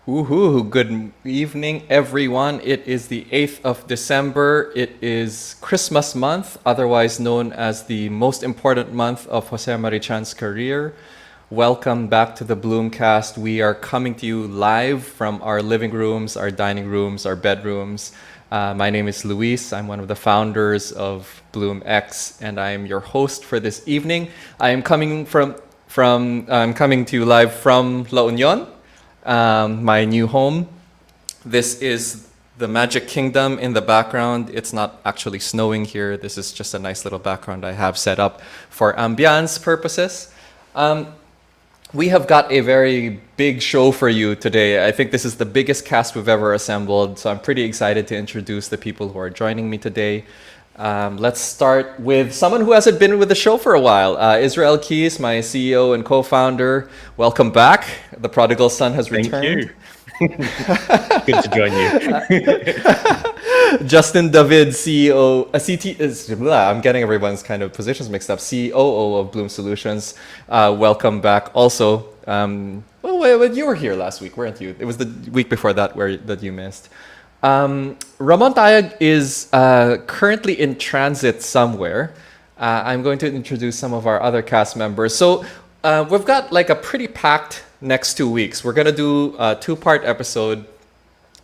Woohoo! Good evening, everyone. It is the 8th of December. It is Christmas month, otherwise known as the most important month of Jose Marichan's career. Welcome back to the BloomCast. We are coming to you live from our living rooms, our dining rooms, our bedrooms. My name is Luis. I'm one of the founders of BloomX, and I am your host for this evening. I am coming I'm coming to you live from La Union, my new home. This is the Magic Kingdom in the background. It's not actually snowing here. This is just a nice little background I have set up for ambiance purposes. We have got a very big show for you today. I think this is the biggest cast we've ever assembled, so I'm pretty excited to introduce the people who are joining me today. Let's start with someone who hasn't been with the show for a while. Israel Keys, my CEO and co-founder. Welcome back. The prodigal son has returned. Thank you. Good to join you. Justin David, CEO, I'm getting everyone's kind of positions mixed up. COO of Bloom Solutions. Welcome back. Also, you were here last week, weren't you? It was the week before that that you missed. Ramon Tayag is currently in transit somewhere. I'm going to introduce some of our other cast members. So we've got like a pretty packed next 2 weeks. We're going to do a two-part episode,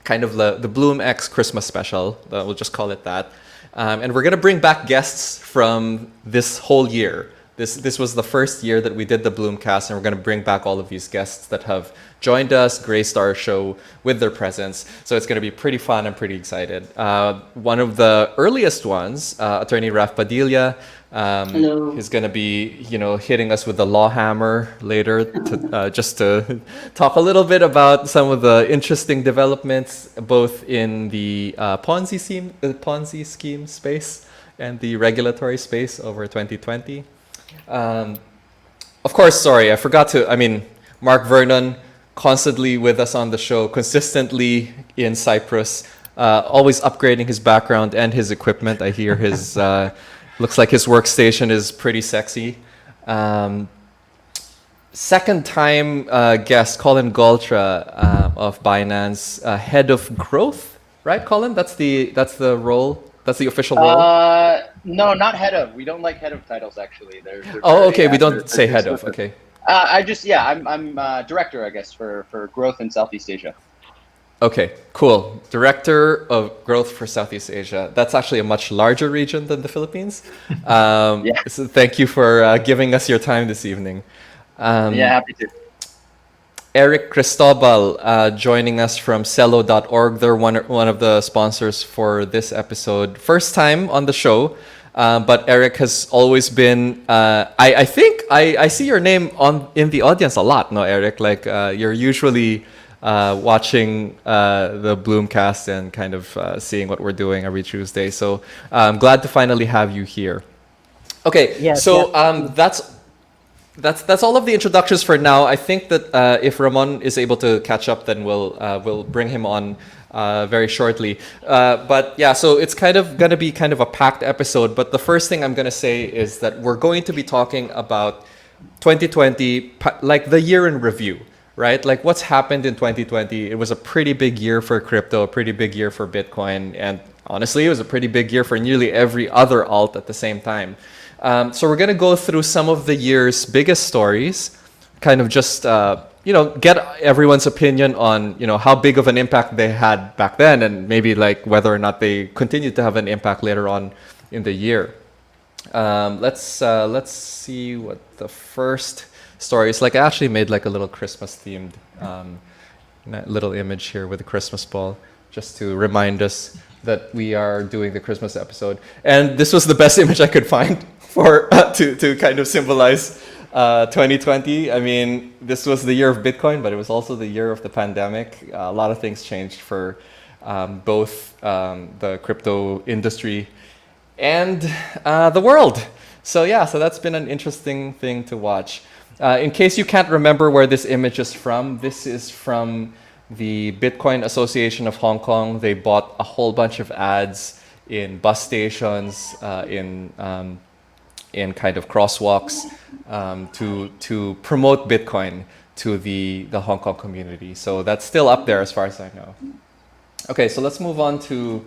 kind of the BloomX Christmas special. We'll just call it that. And we're going to bring back guests from this whole year. This was the first year that we did the BloomCast, and we're going to bring back all of these guests that have joined us, graced our show with their presence. So it's going to be pretty fun. I'm pretty excited. One of the earliest ones, Attorney Raf Padilla, Hello. He's going to be, hitting us with the law hammer later, just to talk a little bit about some of the interesting developments, both in the Ponzi scheme space and the regulatory space over 2020. Of course, sorry, I forgot to, Mark Vernon, constantly with us on the show, consistently in Cyprus, always upgrading his background and his equipment. I hear his, looks like his workstation is pretty sexy. Second time guest, Colin Goltra of Binance, head of growth, right, Colin? That's the role. That's the official role. No, not head of. We don't like head of titles actually. They're okay. We don't say head of. Okay. I'm director, I guess, for growth in Southeast Asia. Okay, cool. Director of growth for Southeast Asia. That's actually a much larger region than the Philippines. So thank you for giving us your time this evening. Happy to. Eric Cristobal joining us from Cello.org. They're one of the sponsors for this episode. First time on the show, but Eric has always been. I think I see your name in the audience a lot. No, Eric, like you're usually watching the BloomCast and kind of seeing what we're doing every Tuesday. So I'm glad to finally have you here. Okay, That's all of the introductions for now. I think that if Ramon is able to catch up, then we'll bring him on very shortly. So it's kind of going to be kind of a packed episode. But the first thing I'm going to say is that we're going to be talking about 2020, like the year in review, right? Like what's happened in 2020. It was a pretty big year for crypto, a pretty big year for Bitcoin. And honestly, it was a pretty big year for nearly every other alt at the same time. So we're going to go through some of the year's biggest stories, kind of just, get everyone's opinion on, how big of an impact they had back then and maybe like whether or not they continue to have an impact later on in the year. Let's see what the first story is. Like I actually made like a little Christmas themed little image here with a Christmas ball just to remind us that we are doing the Christmas episode. And this was the best image I could find for to kind of symbolize 2020. I mean, this was the year of Bitcoin, but it was also the year of the pandemic. A lot of things changed for both the crypto industry and the world. So that's been an interesting thing to watch. In case you can't remember where this image is from, this is from the Bitcoin Association of Hong Kong. They bought a whole bunch of ads in bus stations, in in kind of crosswalks to promote Bitcoin to the Hong Kong community. So that's still up there as far as I know. Okay, so let's move on to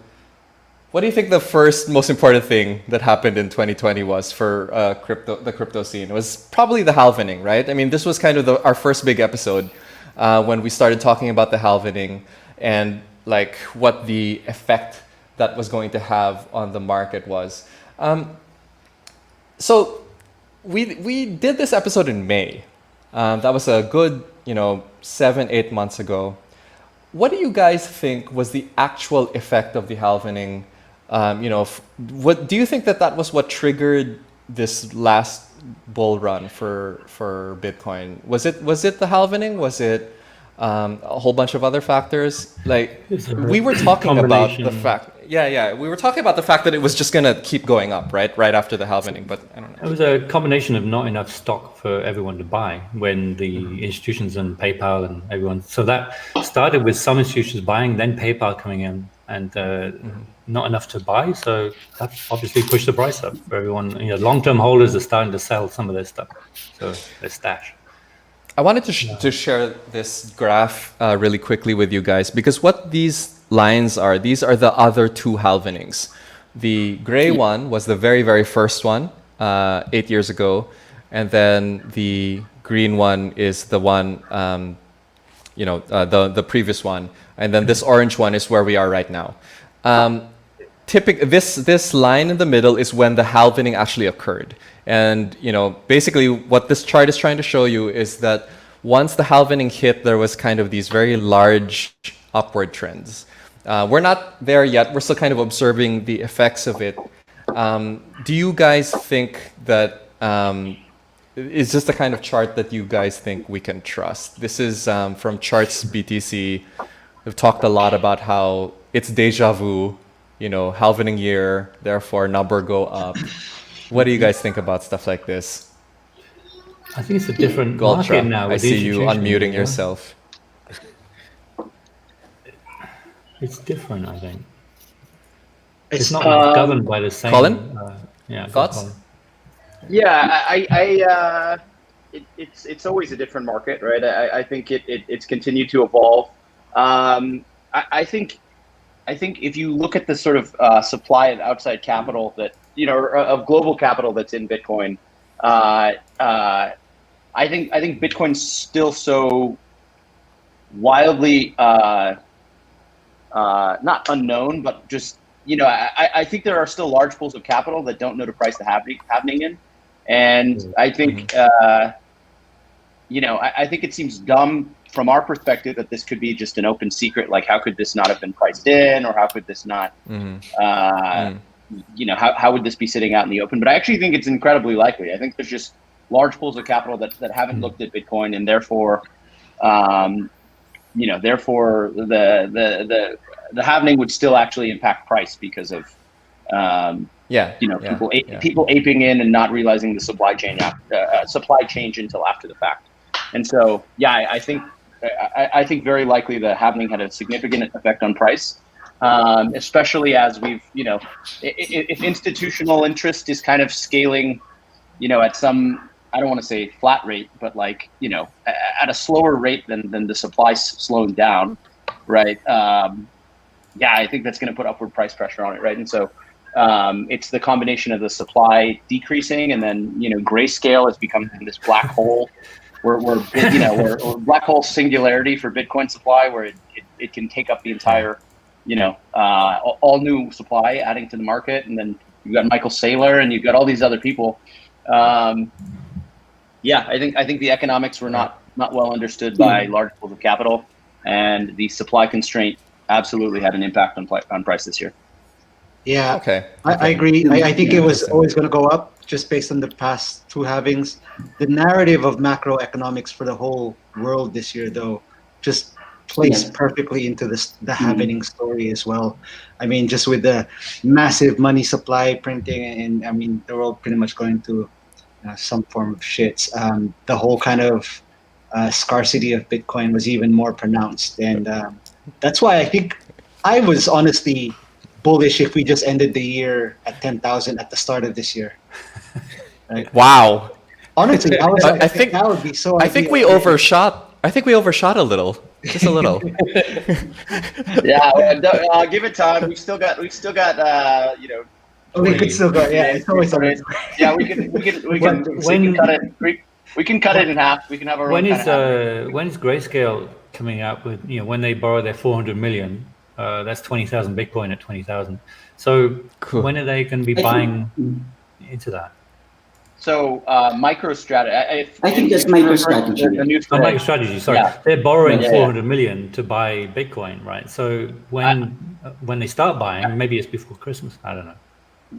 what do you think the first most important thing that happened in 2020 was for the crypto scene? It was probably the halvening, right? I mean, this was kind of our first big episode when we started talking about the halvening and like what the effect that was going to have on the market was. So we did this episode in May. That was a good, 7-8 months ago. What do you guys think was the actual effect of the halvening? What do you think that was what triggered this last bull run for Bitcoin? Was it the halvening? Was it a whole bunch of other factors? Like we were talking about the fact. Yeah. We were talking about the fact that it was just gonna keep going up, right after the halvening. But I don't know. It was a combination of not enough stock for everyone to buy when the institutions and PayPal and everyone. So that started with some institutions buying, then PayPal coming in, and not enough to buy. So that obviously pushed the price up for everyone. Long-term holders are starting to sell some of their stuff, so their stash. I wanted to share this graph really quickly with you guys because what these lines are, these are the other two halvenings. The gray one was the very, very first one 8 years ago. And then the green one is the one, the previous one. And then this orange one is where we are right now. This line in the middle is when the halvening actually occurred. And, basically what this chart is trying to show you is that once the halvening hit, there was kind of these very large upward trends. We're not there yet. We're still kind of observing the effects of it. Do you guys think that is this the kind of chart that you guys think we can trust? This is from Charts BTC. We've talked a lot about how it's deja vu, halvening year, therefore number go up. What do you guys think about stuff like this? I think it's a different market now. I see you unmuting yourself. It's different, I think. It's not governed by the same. Colin? Thoughts? Colin. Yeah, it's always a different market, right? I think it's continued to evolve. I think if you look at the sort of supply of outside capital that of global capital that's in Bitcoin, I think Bitcoin's still so wildly not unknown, but just I think there are still large pools of capital that don't know the price happening in, and I think I think it seems dumb from our perspective that this could be just an open secret. Like, how could this not have been priced in, or how could this not? How would this be sitting out in the open? But I actually think it's incredibly likely. I think there's just large pools of capital that haven't looked at Bitcoin, and therefore, therefore the halvening would still actually impact price because of people aping in and not realizing the supply chain until after the fact. And so I think very likely the halvening had a significant effect on price. Especially as we've, if institutional interest is kind of scaling, at some, I don't want to say flat rate, but at a slower rate than the supply slowing down, right? I think that's going to put upward price pressure on it, right? And so it's the combination of the supply decreasing, and then grayscale has become this black hole, where black hole singularity for Bitcoin supply, where it can take up the entire. All new supply adding to the market, and then you've got Michael Saylor and you've got all these other people. I think the economics were not well understood by large pools of capital, and the supply constraint absolutely had an impact on price this year. Yeah, okay. I agree. I think it was always going to go up just based on the past two halvings. The narrative of macroeconomics for the whole world this year, though, just plays perfectly into the halvening story as well. I mean, just with the massive money supply printing, and I mean, the world pretty much going to some form of shits. The whole kind of scarcity of Bitcoin was even more pronounced, and that's why I think I was honestly bullish if we just ended the year at 10,000 at the start of this year. Wow. Honestly, I was like, I think that would be so. I think we ideal. overshot. I think we overshot a little, just a little. Yeah, give it time. We've still got you know. Oh, we could still go. Yeah, it's always on. Yeah, we can cut it. We can cut it in half. We can have our When own is kind of when is Grayscale coming out with, when they borrow their 400 million? That's 20,000 Bitcoin at 20,000. So Cool. when are they going to be buying into that? So MicroStrategy. I think that's MicroStrategy. The new Oh, MicroStrategy, sorry. Yeah. They're borrowing Yeah. 400 million to buy Bitcoin, right? So when they start buying, maybe it's before Christmas. I don't know.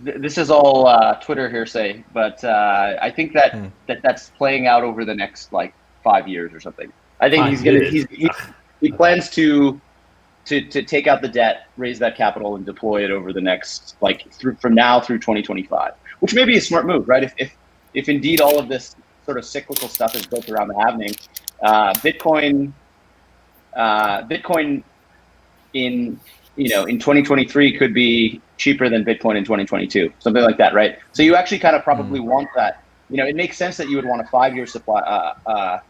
This is all Twitter hearsay, but I think that's playing out over the next like 5 years or something. I think he plans to take out the debt, raise that capital, and deploy it over the next from now through 2025, which may be a smart move, right? If indeed all of this sort of cyclical stuff is built around the halving, Bitcoin in 2023 could be cheaper than Bitcoin in 2022, something like that, right? So you actually kind of probably want that. It makes sense that you would want a 5-year supply,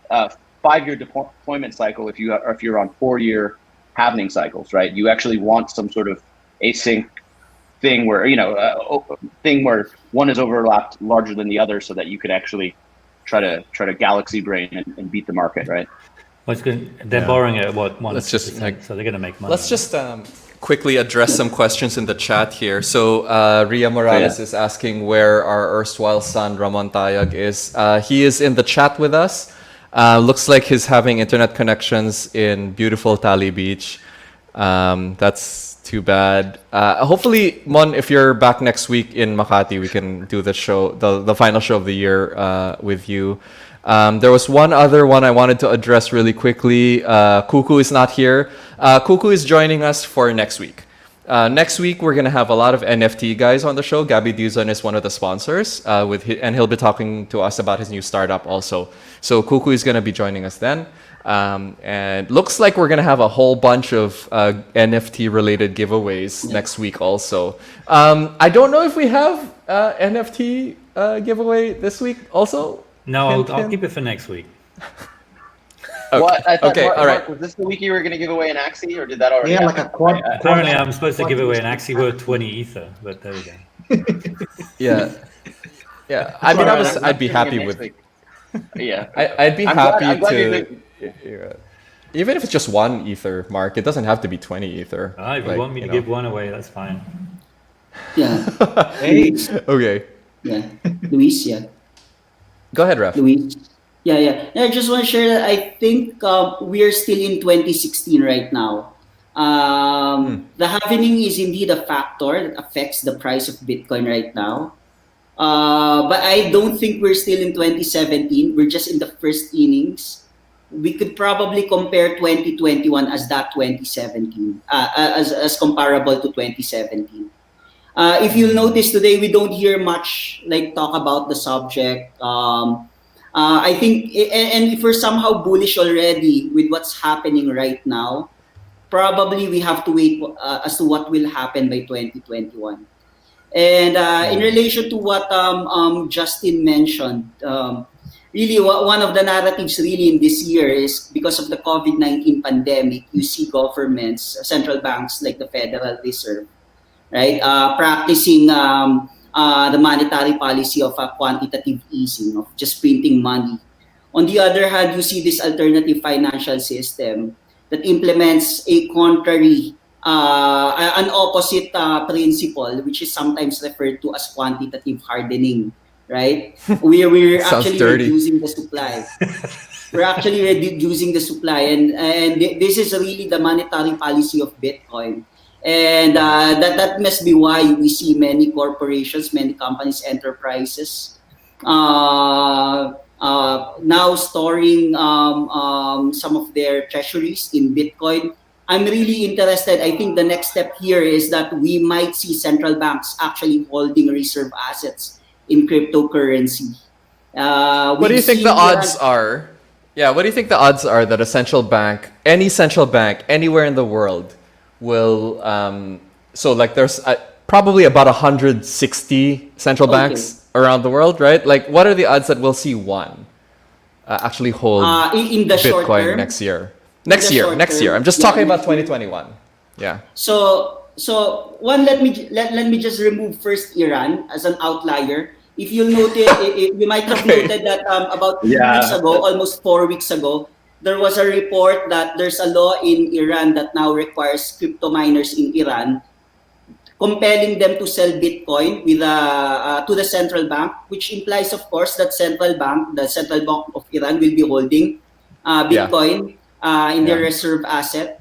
5-year deployment cycle if you're on 4-year halving cycles, right? You actually want some sort of async thing where where one is overlapped larger than the other, so that you could actually try to galaxy brain and beat the market, right? Well, they're borrowing it at what? 1%, Let's just so they're going to make money. Let's just quickly address some questions in the chat here. So Ria Morales is asking where our erstwhile son Ramon Tayag is. He is in the chat with us. Looks like he's having internet connections in beautiful Tali Beach. That's too bad. Hopefully, Mon, if you're back next week in Makati, we can do the show, the final show of the year with you. There was one other one I wanted to address really quickly. Kuku is not here. Kuku is joining us for next week. Next week, we're going to have a lot of NFT guys on the show. Gabby Duzon is one of the sponsors, and he'll be talking to us about his new startup also. So Kuku is going to be joining us then. And looks like we're going to have a whole bunch of NFT-related giveaways next week also. I don't know if we have NFT giveaway this week also. No, I'll keep it for next week. Okay. What? I thought, Okay, all right. Was this the week you were going to give away an Axie, or did that already happen? Like a quad. Apparently, I'm supposed to give away an Axie worth 20 Ether, but there we go. Yeah. I mean, I'd be happy with. Yeah. I'd be happy I'm glad to. Even if it's just 1 Ether, Mark, it doesn't have to be 20 Ether. If you want me to give one away, that's fine. Yeah. Hey. Okay. Yeah. Luis, yeah. Go ahead, Ref. Luis. Yeah. I just want to share that I think we are still in 2016 right now. The halving is indeed a factor that affects the price of Bitcoin right now. But I don't think we're still in 2017. We're just in the first innings. We could probably compare 2021 as that 2017, as comparable to 2017. If you'll notice today, we don't hear much talk about the subject. I think, and if we're somehow bullish already with what's happening right now, probably we have to wait as to what will happen by 2021. And in relation to what Justin mentioned, really one of the narratives really in this year is because of the COVID-19 pandemic, you see governments, central banks like the Federal Reserve, right, practicing the monetary policy of quantitative easing, of just printing money. On the other hand, you see this alternative financial system that implements a contrary, an opposite principle, which is sometimes referred to as quantitative hardening, right? We're actually reducing the supply. We're actually reducing the supply, and this is really the monetary policy of Bitcoin. And that must be why we see many corporations, many companies, enterprises now storing some of their treasuries in Bitcoin. I'm really interested. I think the next step here is that we might see central banks actually holding reserve assets in cryptocurrency. What do you think the odds are? Yeah, what do you think the odds are that a central bank, any central bank, anywhere in the world, will there's probably about 160 central banks around the world, right? Like, what are the odds that we'll see one actually hold in the short Bitcoin term, next year? in Next the year, short next year. term, I'm just yeah, talking about next year. 2021. Yeah. So one, let me just remove first Iran as an outlier. If you'll notice, you might have Okay. noted that about 2 weeks Yeah. ago, almost 4 weeks ago, there was a report that there's a law in Iran that now requires crypto miners in Iran, compelling them to sell Bitcoin with to the central bank, which implies, of course, that the central bank of Iran, will be holding Yeah. Bitcoin in their Yeah. reserve asset.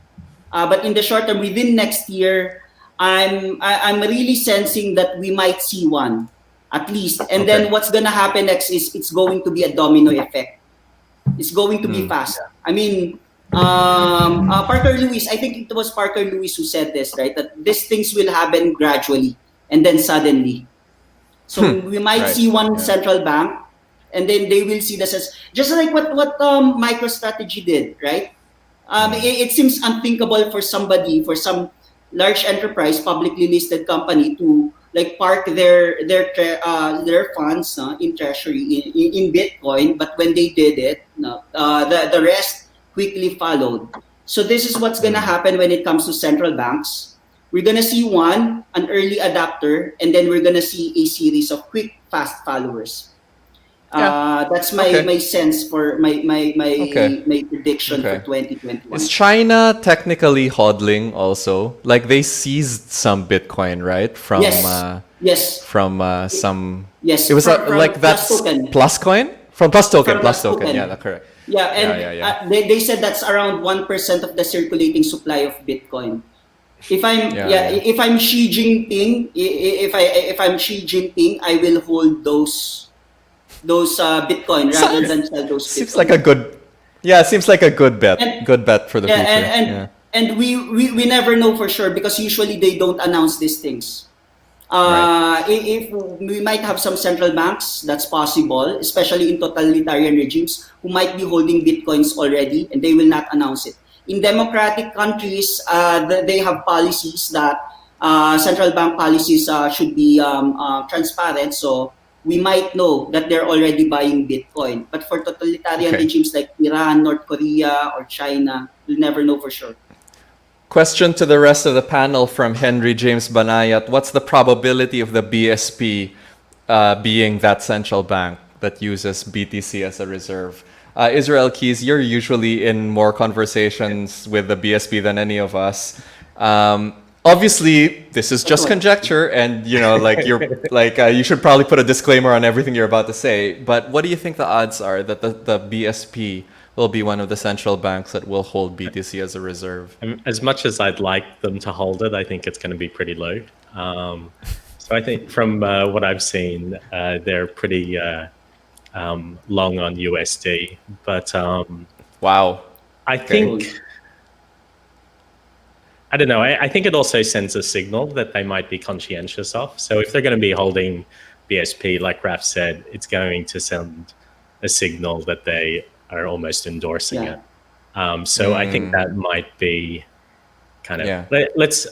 But in the short term, within next year, I'm really sensing that we might see one at least. And Okay. then what's gonna happen next is it's going to be a domino effect. It's going to be fast. I mean, Parker Lewis, I think it was Parker Lewis who said this, right? That these things will happen gradually and then suddenly. So we might Right. see one Yeah. central bank, and then they will see this as just like what MicroStrategy did, right? It seems unthinkable for some large enterprise, publicly listed company, to like park their funds in treasury in Bitcoin. But when they did it, no, the rest quickly followed. So this is what's gonna happen when it comes to central banks. We're gonna see an early adapter, and then we're gonna see a series of quick, fast followers. That's my Okay. my sense for Okay. my prediction for Okay. 2021. Is China technically hodling also? Like, they seized some Bitcoin, right? From Yes. Yes. some. Yes. It was From like Plus that's Token. Plus Coin from Plus Token. From Plus Plus Token. Token. Yeah, that's correct. Yeah, and Yeah. they said that's around 1% of the circulating supply of Bitcoin. If I'm Yeah. if I'm Xi Jinping, if I'm Xi Jinping, I will hold those Bitcoin rather than sell those Seems Bitcoin. like a good. Yeah, it seems like a good bet. And- Good bet for the Yeah, future. and Yeah. and we never know for sure because usually they don't announce these things. If we might have some central banks, that's possible, especially in totalitarian regimes who might be holding Bitcoins already and they will not announce it. In democratic countries, they have policies that central bank policies should be transparent. So we might know that they're already buying Bitcoin. But for totalitarian Okay. regimes like Iran, North Korea, or China, we'll never know for sure. Question to the rest of the panel from Henry James Banayat. What's the probability of the BSP being that central bank that uses BTC as a reserve? Israel Keys, you're usually in more conversations with the BSP than any of us. Obviously, this is just conjecture, and you should probably put a disclaimer on everything you're about to say. But what do you think the odds are that the BSP will be one of the central banks that will hold BTC as a reserve? As much as I'd like them to hold it, I think it's going to be pretty low. So I think from what I've seen, they're pretty long on USD. But Wow. I think, I don't know, I think it also sends a signal that they might be conscientious of. So if they're going to be holding BSP, like Raf said, it's going to send a signal that they are almost endorsing it. So I think that might be kind of,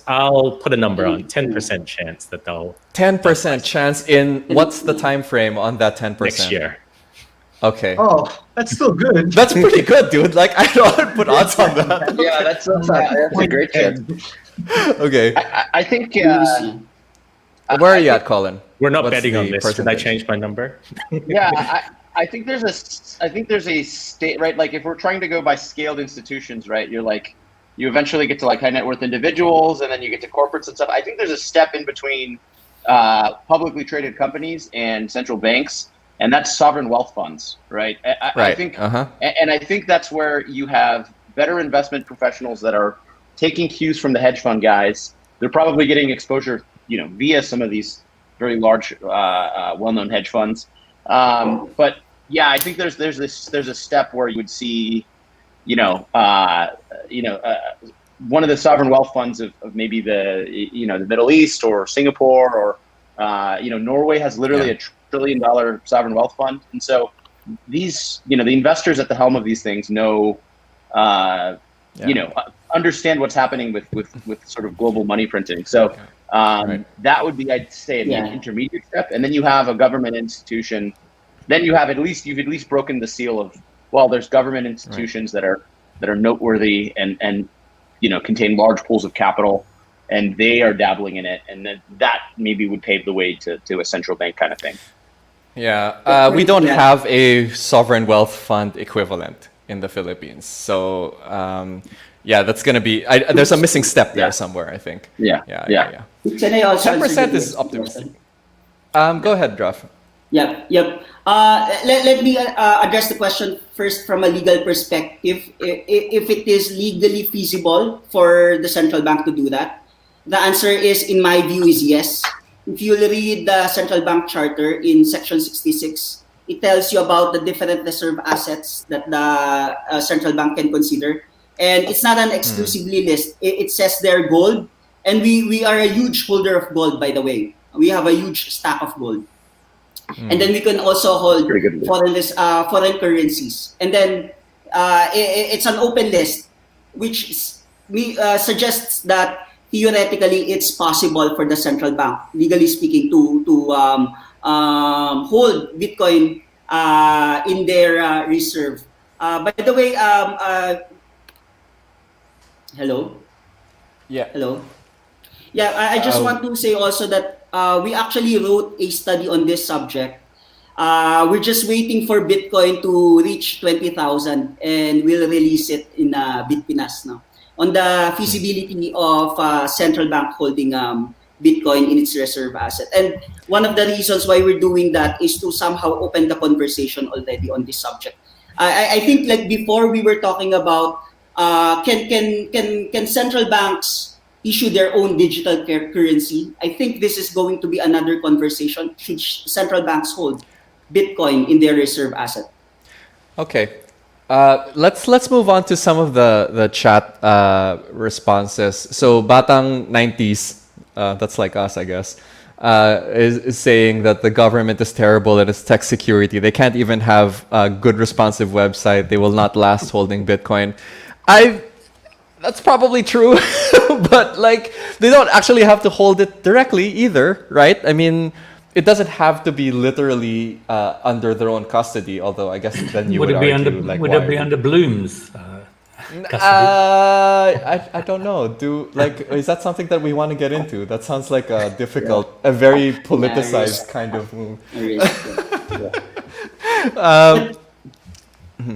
I'll put a number on 10% chance that they'll 10% chance in what's the time frame on that 10%? next year. Okay. Oh, that's still good. That's pretty good, dude. Like, I don't put odds on that. Yeah, that's a great chance. Okay. I think. Where are you at, Colin? We're not What's betting on the this. Should I percentage? change my number? Yeah, I think there's a state, right? Like if we're trying to go by scaled institutions, right? You're like, you eventually get to like high net worth individuals, and then you get to corporates and stuff. I think there's a step in between publicly traded companies and central banks, and that's sovereign wealth funds, right? I think, and I think that's where you have better investment professionals that are taking cues from the hedge fund guys. They're probably getting exposure, via some of these very large, well-known hedge funds. But yeah, I think there's a step where you would see, one of the sovereign wealth funds of maybe the Middle East or Singapore or Norway has literally $1 trillion sovereign wealth fund, and so these the investors at the helm of these things know understand what's happening with sort of global money printing. So Right. That would be, I'd say, the Yeah. intermediate step. And then you have a government institution. Then you've at least broken the seal of, well, there's government institutions that are noteworthy and contain large pools of capital, and they are dabbling in it, and then that maybe would pave the way to a central bank kind of thing. Yeah, we don't Yeah. have a sovereign wealth fund equivalent in the Philippines. So, yeah, that's going to be, there's a missing step there Yeah. somewhere, I think. Yeah. Yeah. Can I also 10% answer is the optimistic. question? Go ahead, Draf. Yep. Let me address the question first from a legal perspective. If it is legally feasible for the central bank to do that, the answer is, in my view, is yes. If you read the central bank charter in section 66, it tells you about the different reserve assets that the central bank can consider. And it's not an exclusively list. It says they're gold. And we are a huge holder of gold, by the way. We have a huge stack of gold. And then we can also hold Very good list. foreign currencies. And then it's an open list, which suggests that theoretically it's possible for the central bank, legally speaking, to hold Bitcoin in their reserve. By the way, hello? Yeah. Hello? Yeah, I just want to say also that we actually wrote a study on this subject. We're just waiting for Bitcoin to reach 20,000, and we'll release it in Bitpinas now on the feasibility of central bank holding Bitcoin in its reserve asset. And one of the reasons why we're doing that is to somehow open the conversation already on this subject. I think, like before, we were talking about can central banks issue their own digital currency. I think this is going to be another conversation. Should central banks hold Bitcoin in their reserve asset? Okay. Let's move on to some of the chat responses. So Batang 90s, that's like us, I guess, is saying that the government is terrible at its tech security. They can't even have a good responsive website. They will not last holding Bitcoin. That's probably true, but like they don't actually have to hold it directly either, right? I mean, it doesn't have to be literally under their own custody. Although I guess then you would it be argue, under like, would why it be are under Bloom's custody? I don't know. Is that something that we want to get into? That sounds like a difficult, a very politicized kind of move.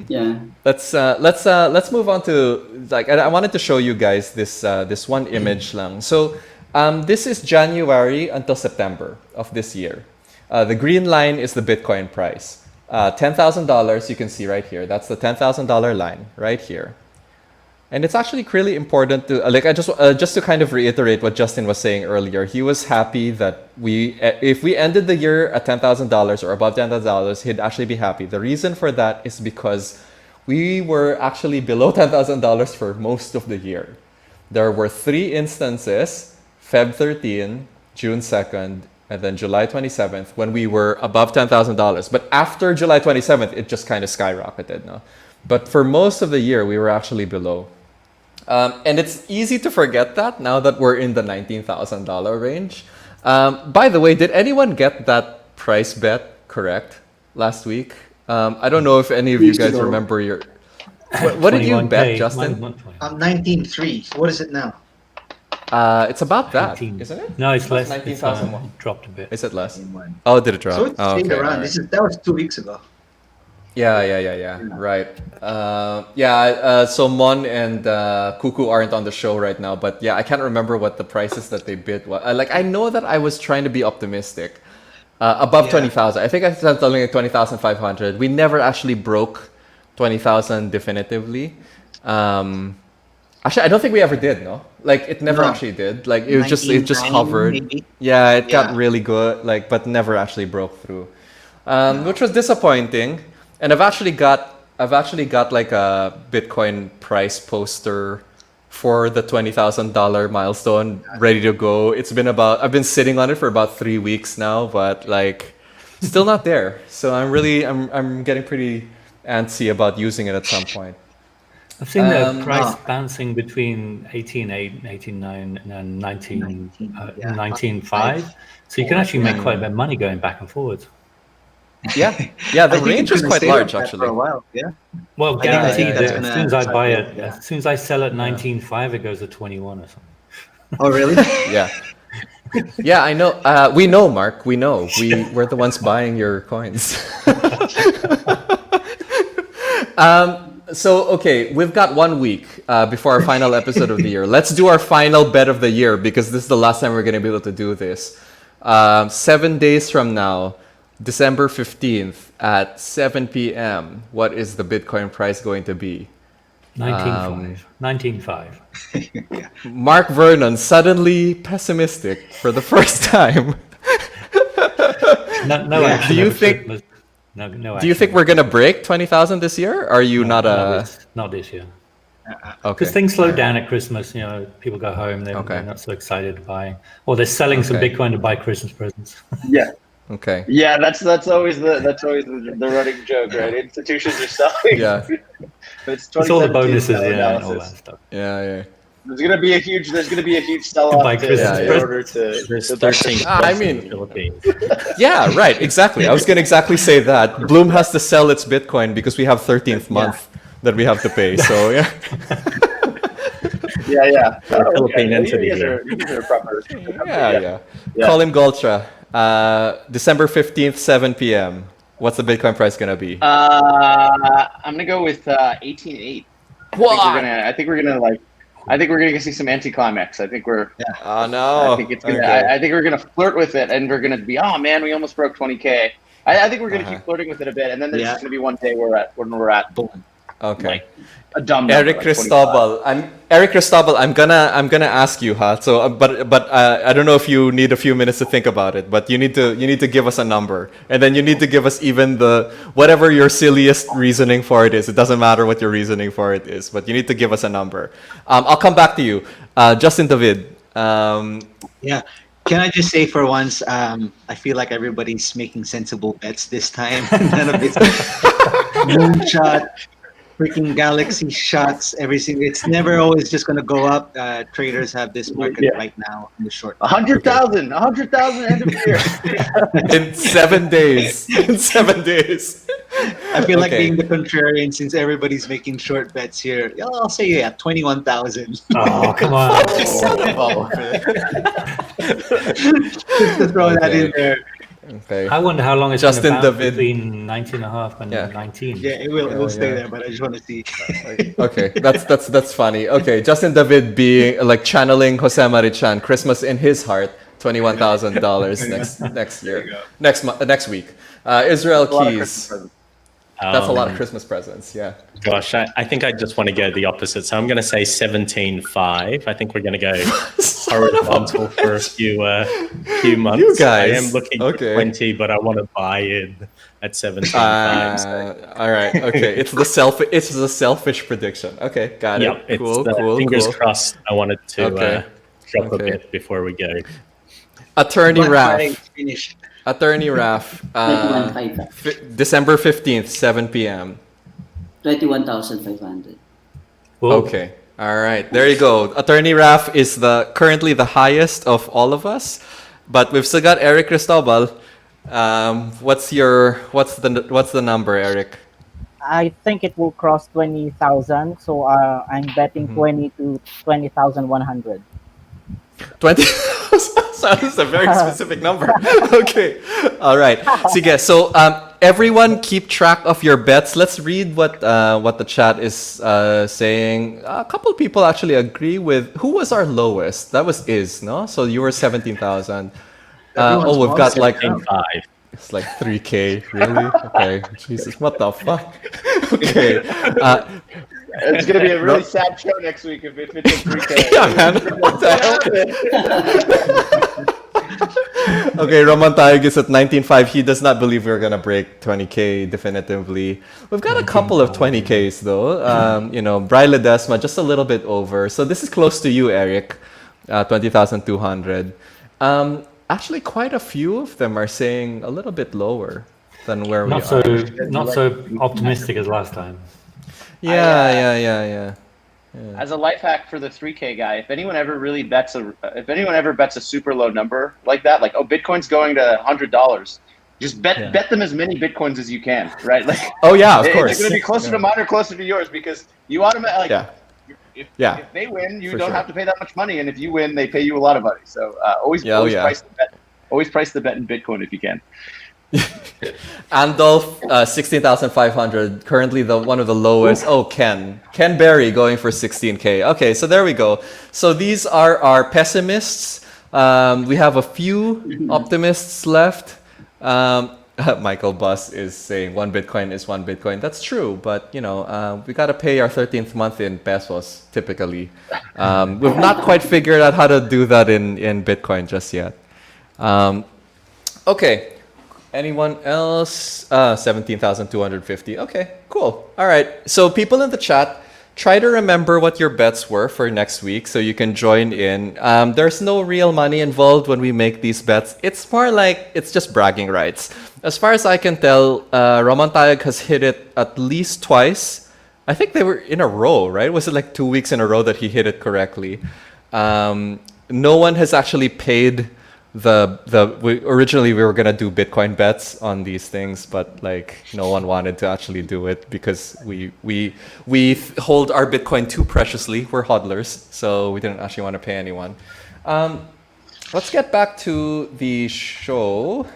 Yeah. Let's move on to, like, I wanted to show you guys this one image lang. So this is January until September of this year. The green line is the Bitcoin price. $10,000 you can see right here. That's the $10,000 line right here. And it's actually really important to just to kind of reiterate what Justin was saying earlier. He was happy that if we ended the year at $10,000 or above $10,000, he'd actually be happy. The reason for that is because we were actually below $10,000 for most of the year. There were 3 instances, Feb 13, June 2nd, and then July 27th, when we were above $10,000. But after July 27th, it just kind of skyrocketed. No? But for most of the year, we were actually below. And it's easy to forget that now that we're in the $19,000 range. By the way, did anyone get that price bet correct last week? I don't know if any of you guys remember your... What did you bet, Justin? 19.3. What is it now? It's about that, 18. isn't it? No, it's less. 19,000 It dropped a bit. Is it less? Oh, did it drop? So it's Oh, stayed okay, around. alright. That was 2 weeks ago. Yeah. Right. So Mon and Kuku aren't on the show right now, but yeah, I can't remember what the prices that they bid was. I know that I was trying to be optimistic. Above 20,000. I think I said something like 20,500. We never actually broke 20,000 definitively. Actually, I don't think we ever did, no? Like, it never actually did. Like, it just 19.9 hovered. maybe. Yeah, it got Yeah. really good, like, but never actually broke through, which was disappointing. And I've actually got like a Bitcoin price poster for the $20,000 milestone ready to go. I've been sitting on it for about 3 weeks now, but like still not there. So I'm getting pretty antsy about using it at some point. I've seen the price Oh. bouncing between 18.8, 18.9, and 19.5. 19, So you can actually make quite a bit of money going back and forwards. Yeah, the I think range it's is gonna quite stay large like that actually. for a while. Yeah. Well, I think guaranteed that's that gonna as soon as I start buy to- it, yeah. as soon as I sell at 19.5, it goes to 21 or something. Oh, really? Yeah. Yeah, I know. We know, Mark. We know. We're the ones buying your coins. So, okay, we've got 1 week before our final episode of the year. Let's do our final bet of the year because this is the last time we're going to be able to do this. 7 days from now, December 15th at 7 p.m., what is the Bitcoin price going to be? 19.5. 19.5. Mark Vernon suddenly pessimistic for the first time. No action. Do you over think- Christmas. No Do you action. think we're going to break 20,000 this year? Or are you No, not not this year? Okay. Because things slow down at Christmas. You know, people go home. They're not so excited to buy, or they're selling some Okay. Bitcoin to buy Christmas presents. Yeah. Okay. Yeah, that's always the running joke, right? Institutions are selling. Yeah. It's It's all the 2017 bonuses, style and all that analysis. stuff. Yeah. There's gonna be a huge sell-off buy to, Christmas in presents. order to. There's to 13 I in mean- the Philippines. Yeah, right. Exactly. I was going to exactly say that. Bloom has to sell its Bitcoin because we have 13th month that we have to pay. So, yeah. Yeah. Philippine entity You guys are proper. Yeah. Yeah. Colin Goltra, December 15th, 7 p.m. What's the Bitcoin price going to be? I'm gonna go with 18.8. I think we're gonna see some anticlimax. I think we're. Oh, no. I think it's gonna. Okay. I think we're gonna flirt with it, and we're gonna be. Oh man, we almost broke 20K. I think we're gonna keep flirting with it a bit, and then there's just gonna be one day when we're at boom, Okay. like a dumb number, Eric like Cristobal. I'm gonna ask you, huh? So, but I don't know if you need a few minutes to think about it. But you need to give us a number, and then you need to give us even whatever your silliest reasoning for it is. It doesn't matter what your reasoning for it is, but you need to give us a number. I'll come back to you, Justin David. Yeah. Can I just say for once, I feel like everybody's making sensible bets this time. None of it's moonshot, freaking galaxy shots, everything. It's never always just going to go up. Traders have this market right now in the short term. 100,000 end of year. In 7 days. In 7 days. I feel like Okay. being the contrarian since everybody's making short bets here. Yeah, I'll say 21,000. Oh, come on! Just to throw that in there. Okay. I wonder how long it's going to Justin bounce David. between 19.5 and Yeah. 19. Yeah, it will stay yeah. there, but I just want to see. Okay, that's funny. Okay, Justin David being like channeling Jose Marichan, Christmas in his heart, $21,000 next year, next week. Israel A lot of Christmas Keys. presents. That's a lot of Christmas presents. Yeah. Gosh, I think I just want to go the opposite. So I'm going to say 17.5. I think we're going to go horizontal for a few months. You guys. I am looking Okay. for 20, but I want to buy in at 17.5. So. All right. Okay. It's the selfish prediction. Okay. Got it. Yeah, it's Cool. fingers crossed. I wanted to Okay. drop a Okay. bit before we go. Attorney Black Friday Raf. finished. Attorney Raf. 21,500. December 15th, 7 p.m. 21,500. Whoa. Okay. All right. There you go. Attorney Raf is currently the highest of all of us, but we've still got Eric Cristobal. What's the number, Eric? I think it will cross 20,000. So I'm betting 20 to 20,100. 20. Sounds a very specific number. Okay. All right. Sige. So everyone keep track of your bets. Let's read what the chat is saying. A couple of people actually agree with who was our lowest. That was no? So you were 17,000. We've got like 17.5. it's like 3K. Really? Okay. Jesus, what the fuck? Okay. It's gonna be a really sad show next week if it's a 3K. Yeah, man. What the hell? Okay, Roman Tayog is at 19.5. He does not believe we're gonna break 20K definitively. We've got a couple of 20Ks though. Bri Ledesma just a little bit over. So this is close to you, Eric. 20,200. Actually, quite a few of them are saying a little bit lower than where we Not are. so optimistic as last time. Yeah. As a life hack for the 3K guy, if anyone ever bets a super low number like that, like Bitcoin's going to $100, just bet them as many Bitcoins as you can, right? Like, Oh yeah, of they're course. going to be closer to mine or closer to yours because you automatically if they win, you for don't sure. have to pay that much money, and if you win, they pay you a lot of money. So always price the bet. Always price the bet in Bitcoin if you can. Andolph, 16,500. Currently, one of the lowest. Oh, Ken Berry going for 16K. Okay, so there we go. So these are our pessimists. We have a few optimists left. Michael Buss is saying 1 Bitcoin is 1 Bitcoin. That's true, but we got to pay our 13th month in pesos typically. We've not quite figured out how to do that in Bitcoin just yet. Okay. Anyone else? 17,250. Okay, cool. All right. So people in the chat, try to remember what your bets were for next week so you can join in. There's no real money involved when we make these bets. It's more like it's just bragging rights. As far as I can tell, Ramon Tayag has hit it at least twice. I think they were in a row, right? Was it like 2 weeks in a row that he hit it correctly? No one has actually paid originally we were gonna do Bitcoin bets on these things, but like no one wanted to actually do it because we hold our Bitcoin too preciously. We're hodlers, so we didn't actually want to pay anyone. Let's get back to the show.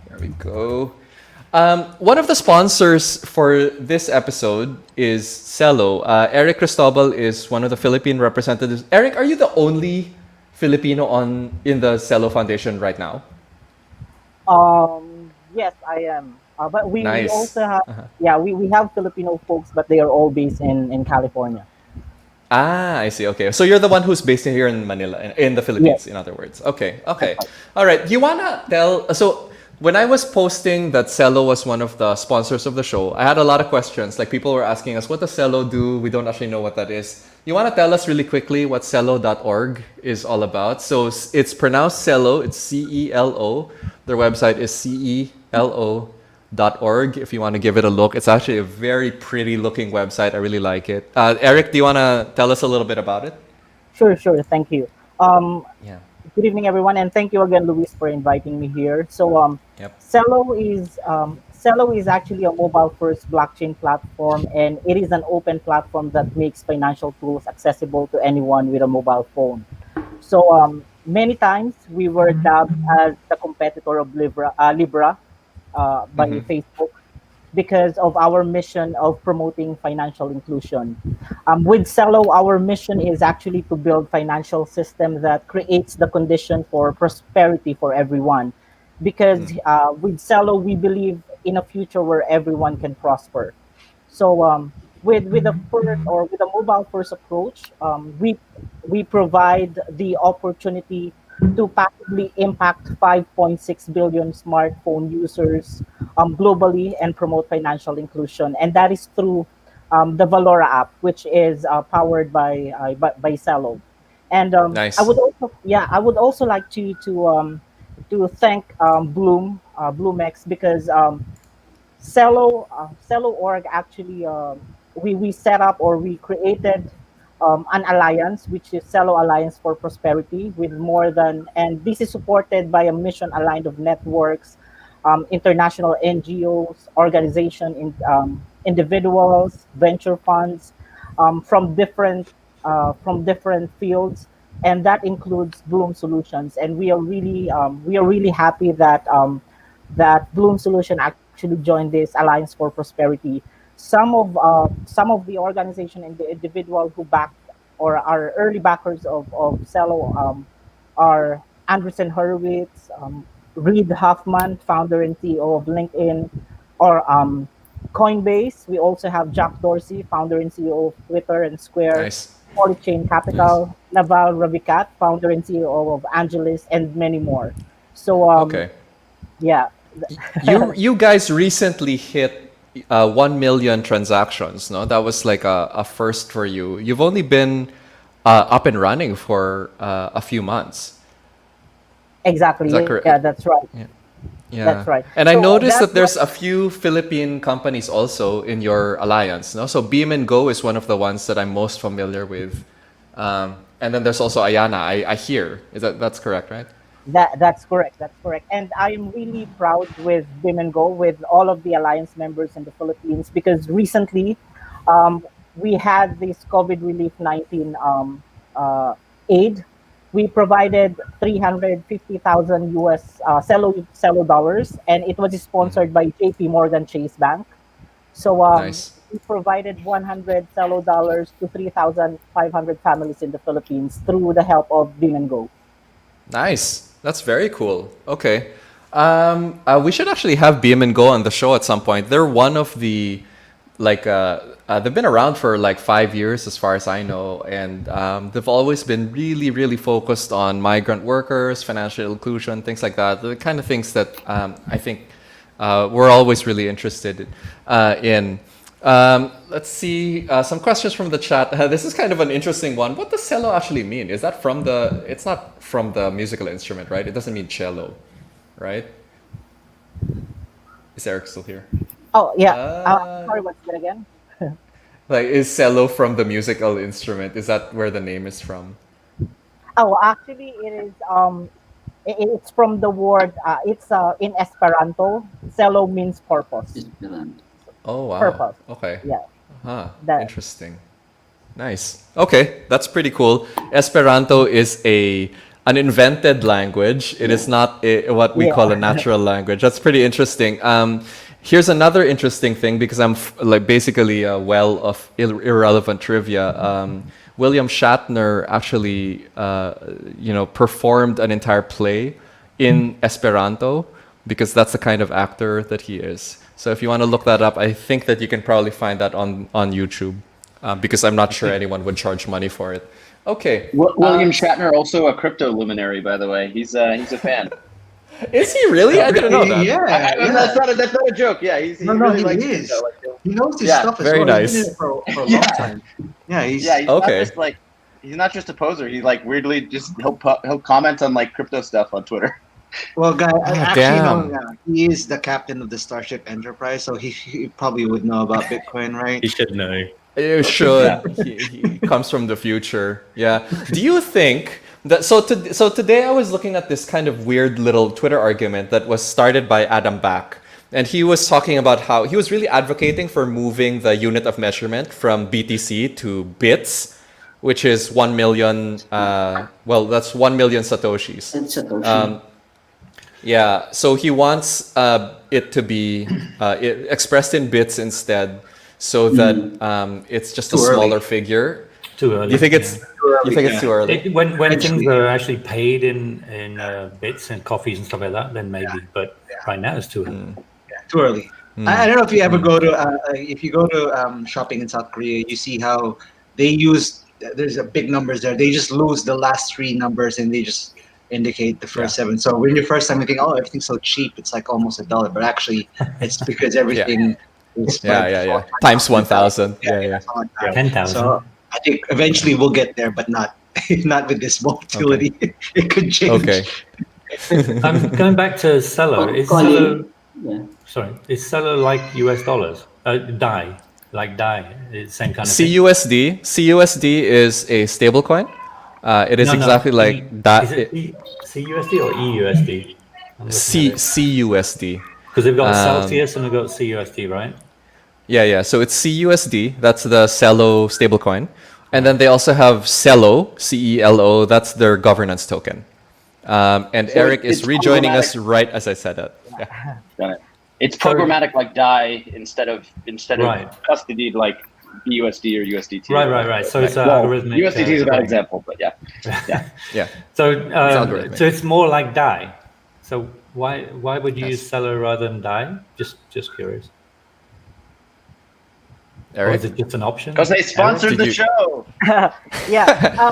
There we go. One of the sponsors for this episode is Cello. Eric Cristobal is one of the Philippine representatives. Eric, are you the only Filipino in the Cello Foundation right now? Yes, I am. But we Nice. also have we have Filipino folks, but they are all based in California. I see. Okay, so you're the one who's based here in Manila, in the Philippines, in other words. Okay. All right. Do you wanna tell? So when I was posting that Cello was one of the sponsors of the show, I had a lot of questions. Like people were asking us, what does Cello do? We don't actually know what that is. You want to tell us really quickly what Cello.org is all about? So it's pronounced Cello. It's CELO. Their website is CELO.org if you want to give it a look. It's actually a very pretty looking website. I really like it. Eric, do you want to tell us a little bit about it? Sure. Thank you. Good evening, everyone, and thank you again, Luis, for inviting me here. So, Cello is actually a mobile-first blockchain platform, and it is an open platform that makes financial tools accessible to anyone with a mobile phone. So, many times we were dubbed as the competitor of Libra by Facebook because of our mission of promoting financial inclusion. With Cello, our mission is actually to build financial system that creates the condition for prosperity for everyone. Because with Cello, we believe in a future where everyone can prosper. So with a mobile first approach, we provide the opportunity to passively impact 5.6 billion smartphone users globally and promote financial inclusion, and that is through the Valora app, which is powered by Cello. And Nice. I would also like to thank BloomX because Cello.org actually we set up or we created an alliance, which is Cello Alliance for Prosperity, with and this is supported by a mission aligned of networks, international NGOs, individuals, venture funds from different fields, and that includes Bloom Solutions. And we are really happy that Bloom Solution actually joined this Alliance for Prosperity. Some of the organization and the individual who backed or are early backers of Cello are Anderson Horowitz, Reid Hoffman, founder and CEO of LinkedIn, or Coinbase. We also have Jack Dorsey, founder and CEO of Twitter and Square. Nice. Polychain Capital, Naval Ravikant, founder and CEO of Angelis, and many more. So Okay. yeah. You guys recently hit 1 million transactions, no? That was like a first for you. You've only been up and running for a few months. Exactly. Is that correct? Yeah, that's right. Yeah. Yeah. That's right. And I So, noticed that's that there's a few Philippine companies also in your alliance. No, so Beam and Go is one of the ones that I'm most familiar with. And then there's also Ayana. I hear that's correct, right? That's correct. That's correct. And I'm really proud with Bim and Go, with all of the alliance members in the Philippines, because recently um, we had this COVID relief 19 aid. We provided 350,000 US cello dollars, and it was sponsored by JP Morgan Chase Bank. So Nice. we provided 100 cello dollars to 3,500 families in the Philippines through the help of Bim and Go. Nice. That's very cool. Okay. We should actually have Beam and Go on the show at some point. They're one of the, like, they've been around for like 5 years as far as I know. And they've always been really, really focused on migrant workers, financial inclusion, things like that. The kind of things that I think we're always really interested in. Let's see some questions from the chat. This is kind of an interesting one. What does cello actually mean? Is that from the? It's not from the musical instrument, right? It doesn't mean cello, right? Is Eric still here? Oh yeah. Sorry, what's that again? Like, is cello from the musical instrument? Is that where the name is from? Oh, actually, it is. It's from the word. It's in Esperanto. Cello means purpose. Oh wow. Purpose. Okay. Yeah. Huh. That- Interesting. Nice. Okay, that's pretty cool. Esperanto is an invented language. It is not what we call a natural language. That's pretty interesting. Here's another interesting thing, because I'm like basically a well of irrelevant trivia. William Shatner actually, performed an entire play in Esperanto, because that's the kind of actor that he is. So if you want to look that up, I think that you can probably find that on YouTube, because I'm not sure anyone would charge money for it. Okay. William Shatner, also a crypto luminary, by the way. He's a fan. Is he really? I didn't know that. Yeah, That's not a joke. Yeah, he really likes is. crypto. Like, He knows his Yeah, stuff as very well. nice. He's been in it for a long time. Yeah, he's Okay. he's not just a poser. He like weirdly just he'll comment on like crypto stuff on Twitter. well, guy. Actually, damn. no, yeah, he is the captain of the Starship Enterprise, so he probably would know about Bitcoin, right? You should know. You should. He comes from the future. Yeah. Do you think that? So today I was looking at this kind of weird little Twitter argument that was started by Adam Back, and he was talking about how he was really advocating for moving the unit of measurement from BTC to bits, which is 1 million. That's 1 million satoshis. And Satoshi. Yeah, so he wants it to be expressed in bits instead, so that it's just a Too early. smaller figure. Too early. You think it's too early? When things are actually paid in bits and coffees and stuff like that, then maybe. But right now it's too early. Too early. I don't know if you ever go to shopping in South Korea, you see how they use there's a big numbers there. They just lose the last three numbers and they just indicate the first seven. So when you first time you think, oh, everything's so cheap, it's like almost $1, but actually it's because everything is Yeah. Times 1,000. Yeah. 10,000. So I think eventually we'll get there, but not with this volatility. It could change. Okay. Going back to Cello. Is Colin. Cello, sorry, is Cello like US dollars? DAI, like DAI, it's same kind of thing. CUSD is a stablecoin. It is exactly like that. Is it CUSD or EUSD? CUSD. Because they've got Celsius and they've got CUSD, right? Yeah. So it's CUSD. That's the Cello stablecoin, and then they also have Cello, CELO. That's their governance token. And So Eric is it's rejoining us programmatic. right as I said that. Yeah. Got it. It's programmatic like DAI instead of Right. custodied like BUSD or USDT. Right. So it's Well, algorithmic. USDT is a bad thing. example, but yeah. Yeah. So algorithmic. so it's more like DAI. So why would you use Cello rather than DAI? Just curious. Or Eric, is it just an option? Because they sponsored Did the you- show. Yeah.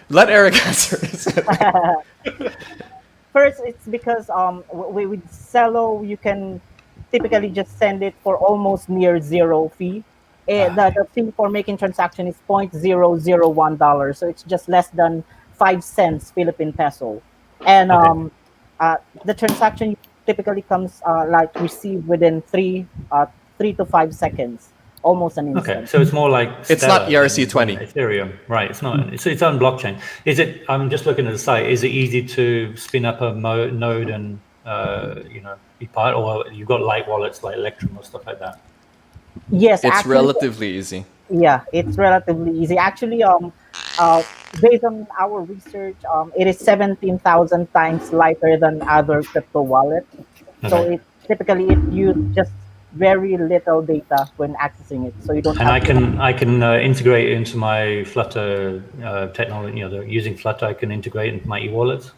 let Eric answer this. First, it's because with Cello you can typically just send it for almost near zero fee. The fee for making transaction is $0.001, so it's just less than 5 cents Philippine peso. And the transaction typically comes like received within 3 to 5 seconds, almost an Okay, instant. so it's more like It's not Stellar ERC20. than Ethereum, right? It's not. It's its own blockchain. Is it? I'm just looking at the site. Is it easy to spin up a node and be part, or you've got light wallets like Electrum or stuff like that? Yes, It's actually, relatively easy. yeah, it's relatively easy. Actually, based on our research, it is 17,000 times lighter than other crypto wallets. So Okay. it typically it use just very little data when accessing it. So you don't And have I can integrate it into my Flutter technology. Using Flutter, I can integrate into my e-wallets.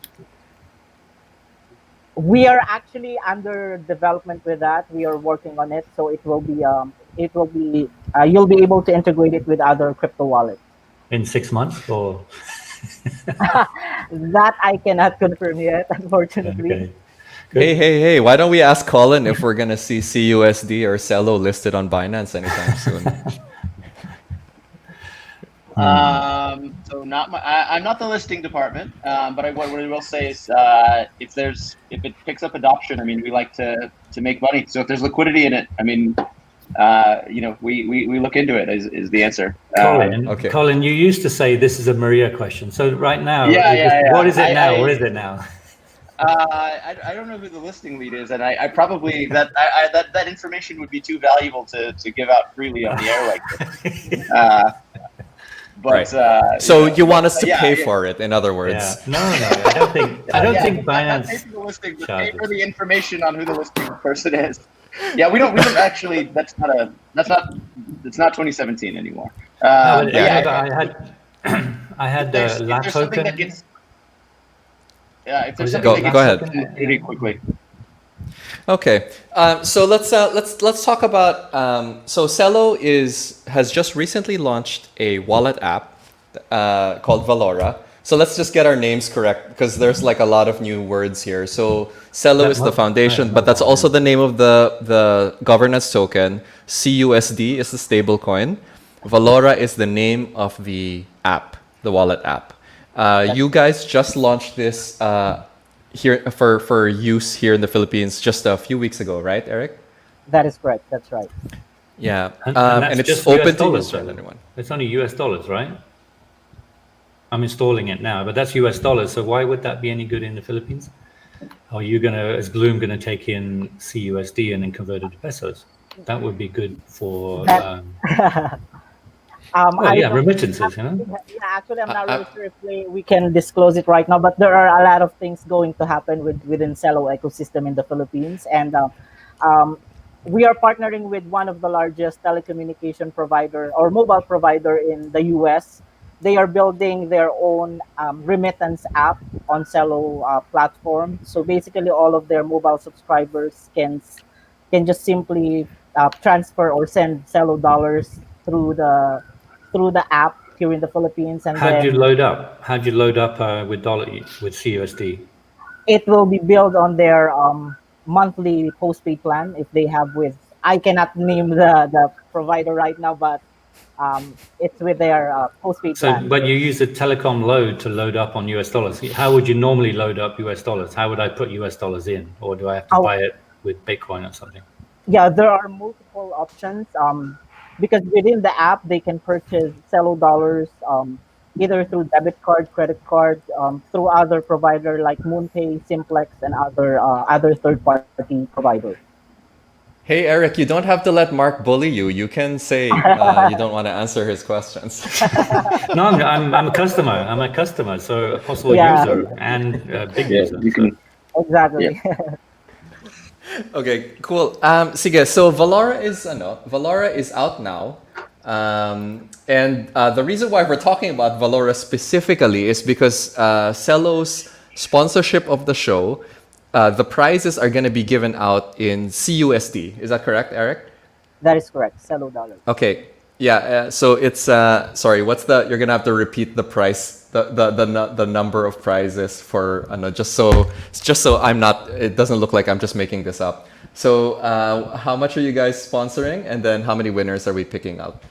We are actually under development with that. We are working on it, so you'll be able to integrate it with other crypto wallets. In 6 months, or That I cannot confirm yet, unfortunately. okay. Good. Hey, why don't we ask Colin if we're gonna see CUSD or Celo listed on Binance anytime soon? So I'm not the listing department, but what I will say is if it picks up adoption, I mean, we like to make money. So if there's liquidity in it, I mean, we look into it is the answer. Colin, Okay. Colin, you used to say this is a Maria question. So right now, Yeah. what is it now? What is it now? I don't know who the listing lead is, and I probably that information would be too valuable to give out freely on the air like this. But So you want us to pay for it, in other words? Yeah. No, I don't think Binance. Pay for the listing, but pay charges. for the information on who the listing person is. Yeah, we don't actually. It's not 2017 anymore. No, but I had if there's LAT something that token. gets, if there's Go- something that go gets ahead. taken really quickly. Okay, so let's talk about. So Celo has just recently launched a wallet app called Valora. So let's just get our names correct because there's like a lot of new words here. So Celo is the foundation, but that's also the name of the governance token. CUSD is the stable coin. Valora is the name of the app, the wallet app. You guys just launched this here for use here in the Philippines just a few weeks ago, right, Eric? That is correct. That's right. Yeah, that's and it's just open US to dollars, use by though. anyone. It's only US dollars, right? I'm installing it now, but that's US dollars. So why would that be any good in the Philippines? Are you is Bloom gonna take in CUSD and then convert it to pesos? That would be good for. Remittances, Yeah, actually, I'm not really sure if we can disclose it right now, but there are a lot of things going to happen within Celo ecosystem in the Philippines, and we are partnering with one of the largest telecommunication provider or mobile provider in the US. They are building their own remittance app on Celo platform. So basically, all of their mobile subscribers can just simply transfer or send Celo dollars through the app here in the Philippines, and how'd then you load up? How'd you load up with CUSD? it will be billed on their monthly postpaid plan if they have with. I cannot name the provider right now, but it's with their postpaid plan. But you use a telecom load to load up on US dollars. How would you normally load up US dollars? How would I put US dollars in, or do I have to buy it with Bitcoin or something? Yeah, there are multiple options. Because within the app they can purchase Celo dollars either through debit card, credit card, through other provider like MoonPay, Simplex, and other third-party providers. Hey Eric, you don't have to let Mark bully you. You can say you don't want to answer his questions. No, I'm a customer. I'm a customer, so a possible user and a big user. You can. Exactly. Yeah. Okay, cool. Sige, so Valora is out now. And the reason why we're talking about Valora specifically is because Celo's sponsorship of the show, the prizes are going to be given out in CUSD. Is that correct, Eric? That is correct. Celo dollars. Okay. Yeah. So it's sorry. You're gonna have to repeat the price, the number of prizes for just so I'm not. It doesn't look like I'm just making this up. So how much are you guys sponsoring, and then how many winners are we picking out?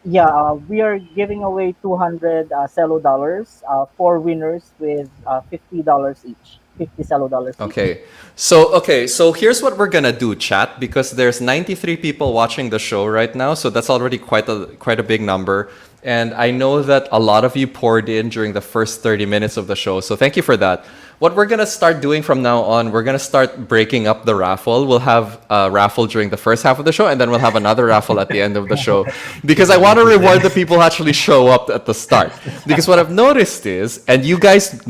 we are giving away 200 Cello dollars, 4 winners with $50 each, 50 Cello dollars each. So here's what we're gonna do, chat, because there's 93 people watching the show right now, so that's already quite a big number. And I know that a lot of you poured in during the first 30 minutes of the show, so thank you for that. What we're gonna start doing from now on, we're gonna start breaking up the raffle. We'll have a raffle during the first half of the show, and then we'll have another raffle at the end of the show, because I want to reward the people who actually show up at the start. Because what I've noticed is, and you guys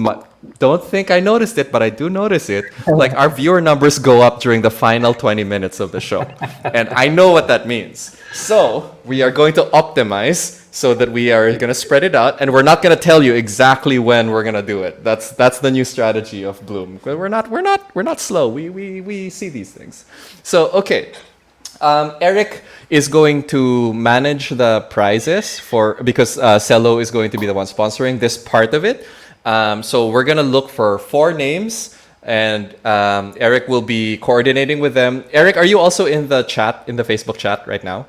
don't think I noticed it, but I do notice it. Like, our viewer numbers go up during the final 20 minutes of the show. And I know what that means. So we are going to optimize so that we are going to spread it out, and we're not going to tell you exactly when we're going to do it. That's the new strategy of Bloom. We're not slow. We see these things. So okay. Eric is going to manage the prizes because Cello is going to be the one sponsoring this part of it. So we're gonna look for 4 names, and Eric will be coordinating with them. Eric, are you also in the chat, in the Facebook chat right now?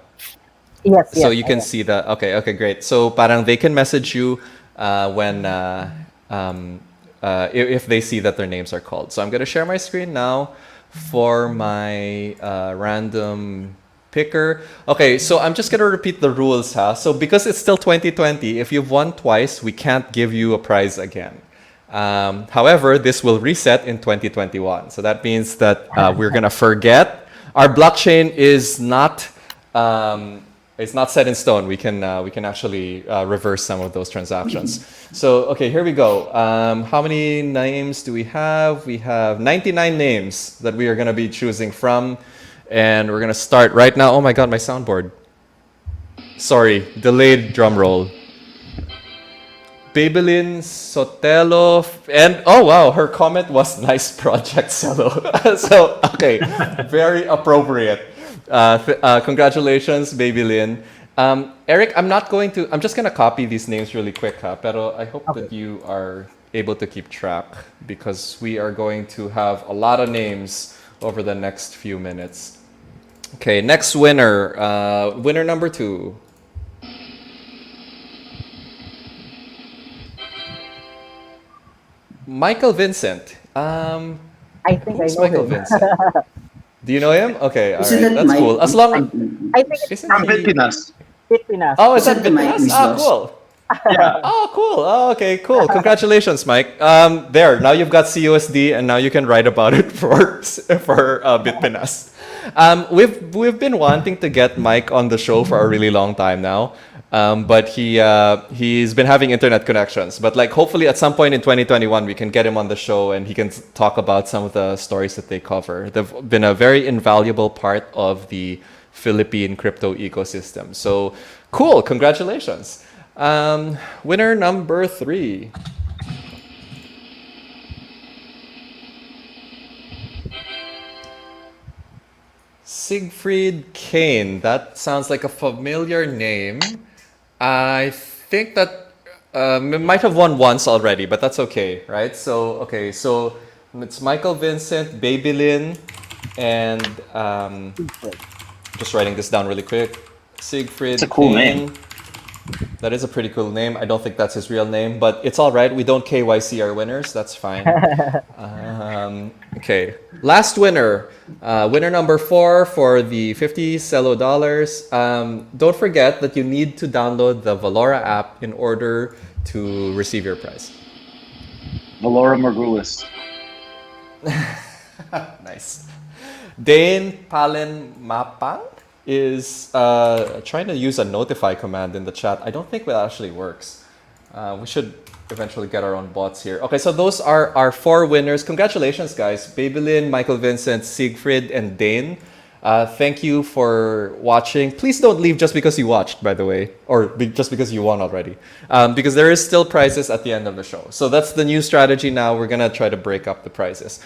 Yes. So you can see the. Okay, great. So parang they can message you when if they see that their names are called. So I'm gonna share my screen now for my random picker. Okay, so I'm just gonna repeat the rules, huh? So because it's still 2020, if you've won twice, we can't give you a prize again. However, this will reset in 2021. So that means that we're gonna forget. Our blockchain is not it's not set in stone. We can actually reverse some of those transactions. So okay, here we go. How many names do we have? We have 99 names that we are gonna be choosing from. And we're gonna start right now. Oh my god, my soundboard. Sorry, delayed drum roll. Babylin Sotelo, and oh wow, her comment was nice project, Cello. So okay, very appropriate. Congratulations, Babylin. Eric, I'm just gonna copy these names really quick, pero I hope that you are able to keep track, because we are going to have a lot of names over the next few minutes. Okay, next winner. Winner number 2. Michael Vincent. I think I know Michael him. Vincent? Do you know him? Okay, all Isn't right, that that's Mike? cool. As long I think it's isn't From he? Filipinas. Fitpinas. Oh, is that Isn't the Mike Vietnamese? Ah, Mislos? cool. Yeah. Oh, cool. Oh, okay, cool. Congratulations, Mike. There, now you've got CUSD, and now you can write about it for Bitpinas. We've been wanting to get Mike on the show for a really long time now, but he's been having internet connections. But like, hopefully, at some point in 2021, we can get him on the show, and he can talk about some of the stories that they cover. They've been a very invaluable part of the Philippine crypto ecosystem. So cool. Congratulations. Winner number 3. Siegfried Kane. That sounds like a familiar name. I think that we might have won once already, but that's okay, right? So okay, so it's Michael Vincent, Babylin, and just writing this down really quick. Siegfried. It's a cool Kane. name. That is a pretty cool name. I don't think that's his real name, but it's all right. We don't KYC our winners. That's fine. Okay. Last winner. Winner number 4 for the 50 Cello dollars. Don't forget that you need to download the Valora app in order to receive your prize. Valora Margulis. Nice. Dane Palenmapang is trying to use a notify command in the chat. I don't think that actually works. We should eventually get our own bots here. Okay, so those are our 4 winners. Congratulations, guys. Babylin, Michael Vincent, Siegfried, and Dane. Thank you for watching. Please don't leave just because you watched, by the way, or just because you won already. Because there is still prizes at the end of the show. So that's the new strategy now. We're going to try to break up the prizes.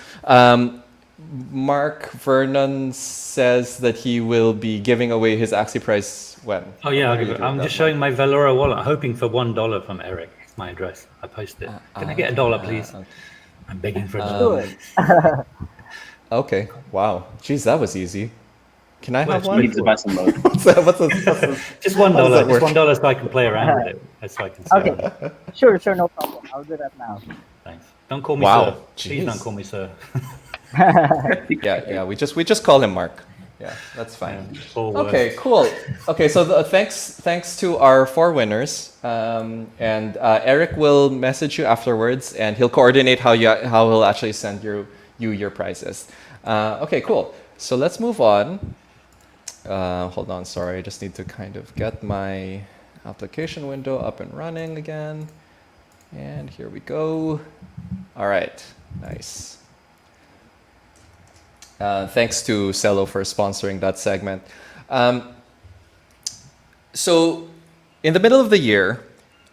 Mark Vernon says that he will be giving away his Axie prize when? Oh yeah, What are you doing I'm with just that, showing my Valora wallet, hoping for $1 from Eric. It's my address. I posted it. Can I get $1, please? I'm begging for $1. Good. Okay. Wow. Jeez, that was easy. Can I have Well, one? He needs to buy some load. What's that? Just $1. Just that work? $1 so I can play around with it. That's so I can see. Okay, sure, no problem. I'll do that now. Thanks. Don't call me Wow, sir. Please jeez. don't call me sir. Yeah. We just call him Mark. Yeah, that's fine. Or worse. Okay, cool. Okay, so thanks to our 4 winners, and Eric will message you afterwards, and he'll coordinate how he'll actually send you your prizes. Okay, cool. So let's move on. Hold on, sorry, I just need to kind of get my application window up and running again, and here we go. All right, nice. Thanks to Cello for sponsoring that segment. So, in the middle of the year,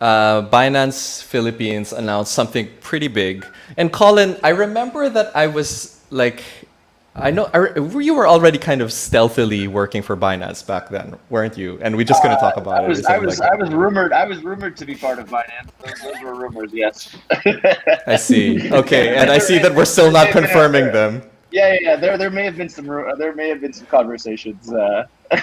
Binance Philippines announced something pretty big. And Colin, I remember that I was like, you were already kind of stealthily working for Binance back then, weren't you? And we just couldn't talk about it. I was rumored to be part of Binance. Those were rumors, yes. I see. Okay, and I see that we're still not confirming them. Yeah. There may have been some conversations.